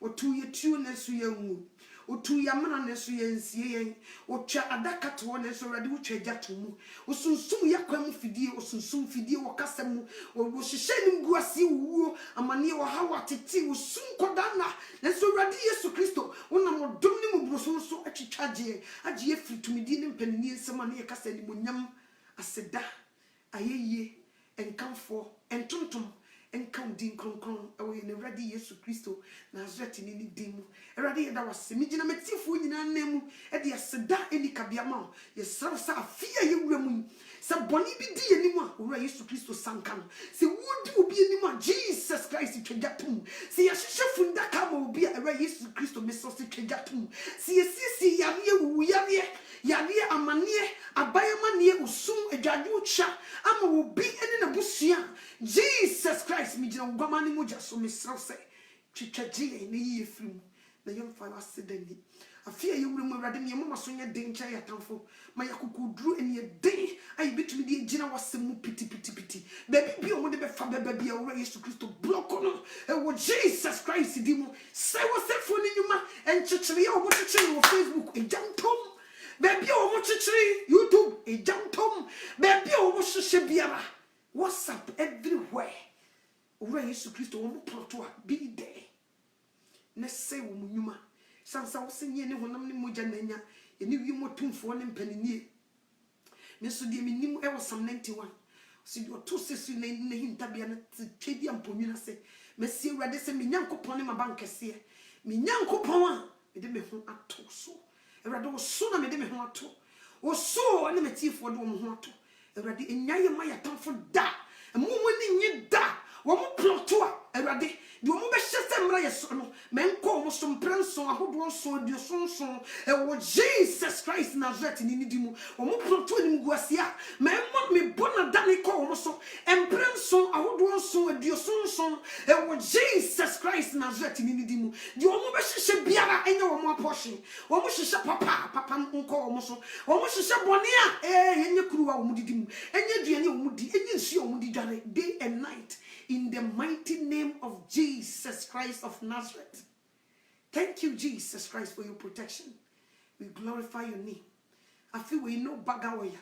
otu ye tuo na so ye ngu otu ya mana na so ye nsie ye otwa adaka to na so awurade wotwa gyato mu osunsum ya kwam fidie osunsum fidie wo kasam mu wo hihye nim guase wuo amane wo hawa tete osum kodana na so awurade Yesu Kristo wona modom ne mu broso so atwitwaje agye fritumidi ne mpanini nsem ane ye kasa ni monyam aseda ayeye enkamfo entontom enkam din kronkron awe ne awurade Yesu Kristo Nazareth ni ni dim awurade yeda wase migina metifo nyina nemu e de aseda eni kabiama ye sra sa afia ye wuramu se boni bi di enimu a owura Yesu Kristo sanka no se wodi obi enimu a Jesus Christ twagatum se ye hyehyɛ funda ka ma obi a awura Yesu Kristo meso se twagatum se ye sisi yare wu yare amane abayama ne usum adwade utwa ama obi eni na busua Jesus Christ mi jina ngoma ni moja so mesra se twitwaje ne yi efrim na yemfa asedani afia ye wure mu awurade me mama so nya den kya yatamfo ma yakukuduru eni den ayi bitumi de gina wasemu piti baby bi o mo de be fa beba bia awura Yesu Kristo block no e wo Jesus Christ di mu se wo sefo ni nyuma enkyekere ye o mo kyekere wo Facebook ejantom baby o mo kyekere YouTube ejantom baby o mo hyehye biara WhatsApp everywhere. Owura Yesu Kristo wo proto a be there. Na say wo munyuma. Sansa wo senye ne honam ne moja nanya. Eni wi motumfo ne mpanini. Me so de menim e wo Psalm 91. Si do to sesu na hintabia na twedi amponyu na se. Me si awurade se me nyankopon ne mabankese. Me nyankopon a me de me ho ato so. Awurade wo so na me de me ho ato. Wo so ne metifo de wo ho ato. Awurade enyaye ma yatamfo da emumu ni nyi da wo mo ploto a awurade de wo mo be hyese mra yeso no menko mo so mprenso ahodo so aduosonson e wo Jesus Christ Nazareth ni nidimu wo mo ploto ni mguase a memmo me bona da ni ko wo so mprenso ahodo so aduosonson e wo Jesus Christ Nazareth ni nidimu de wo mo be hyehye biara enya wo mo aportion wo mo hyehye papa nko wo mo so wo mo hyehye bone a yenye kuruwa wo mo didimu enye duane wo mo di enye nsu wo mo di dware day and night in the mighty name of Jesus Christ of Nazareth. Thank you, Jesus Christ, for your protection. We glorify your name. I feel we know bagawaya.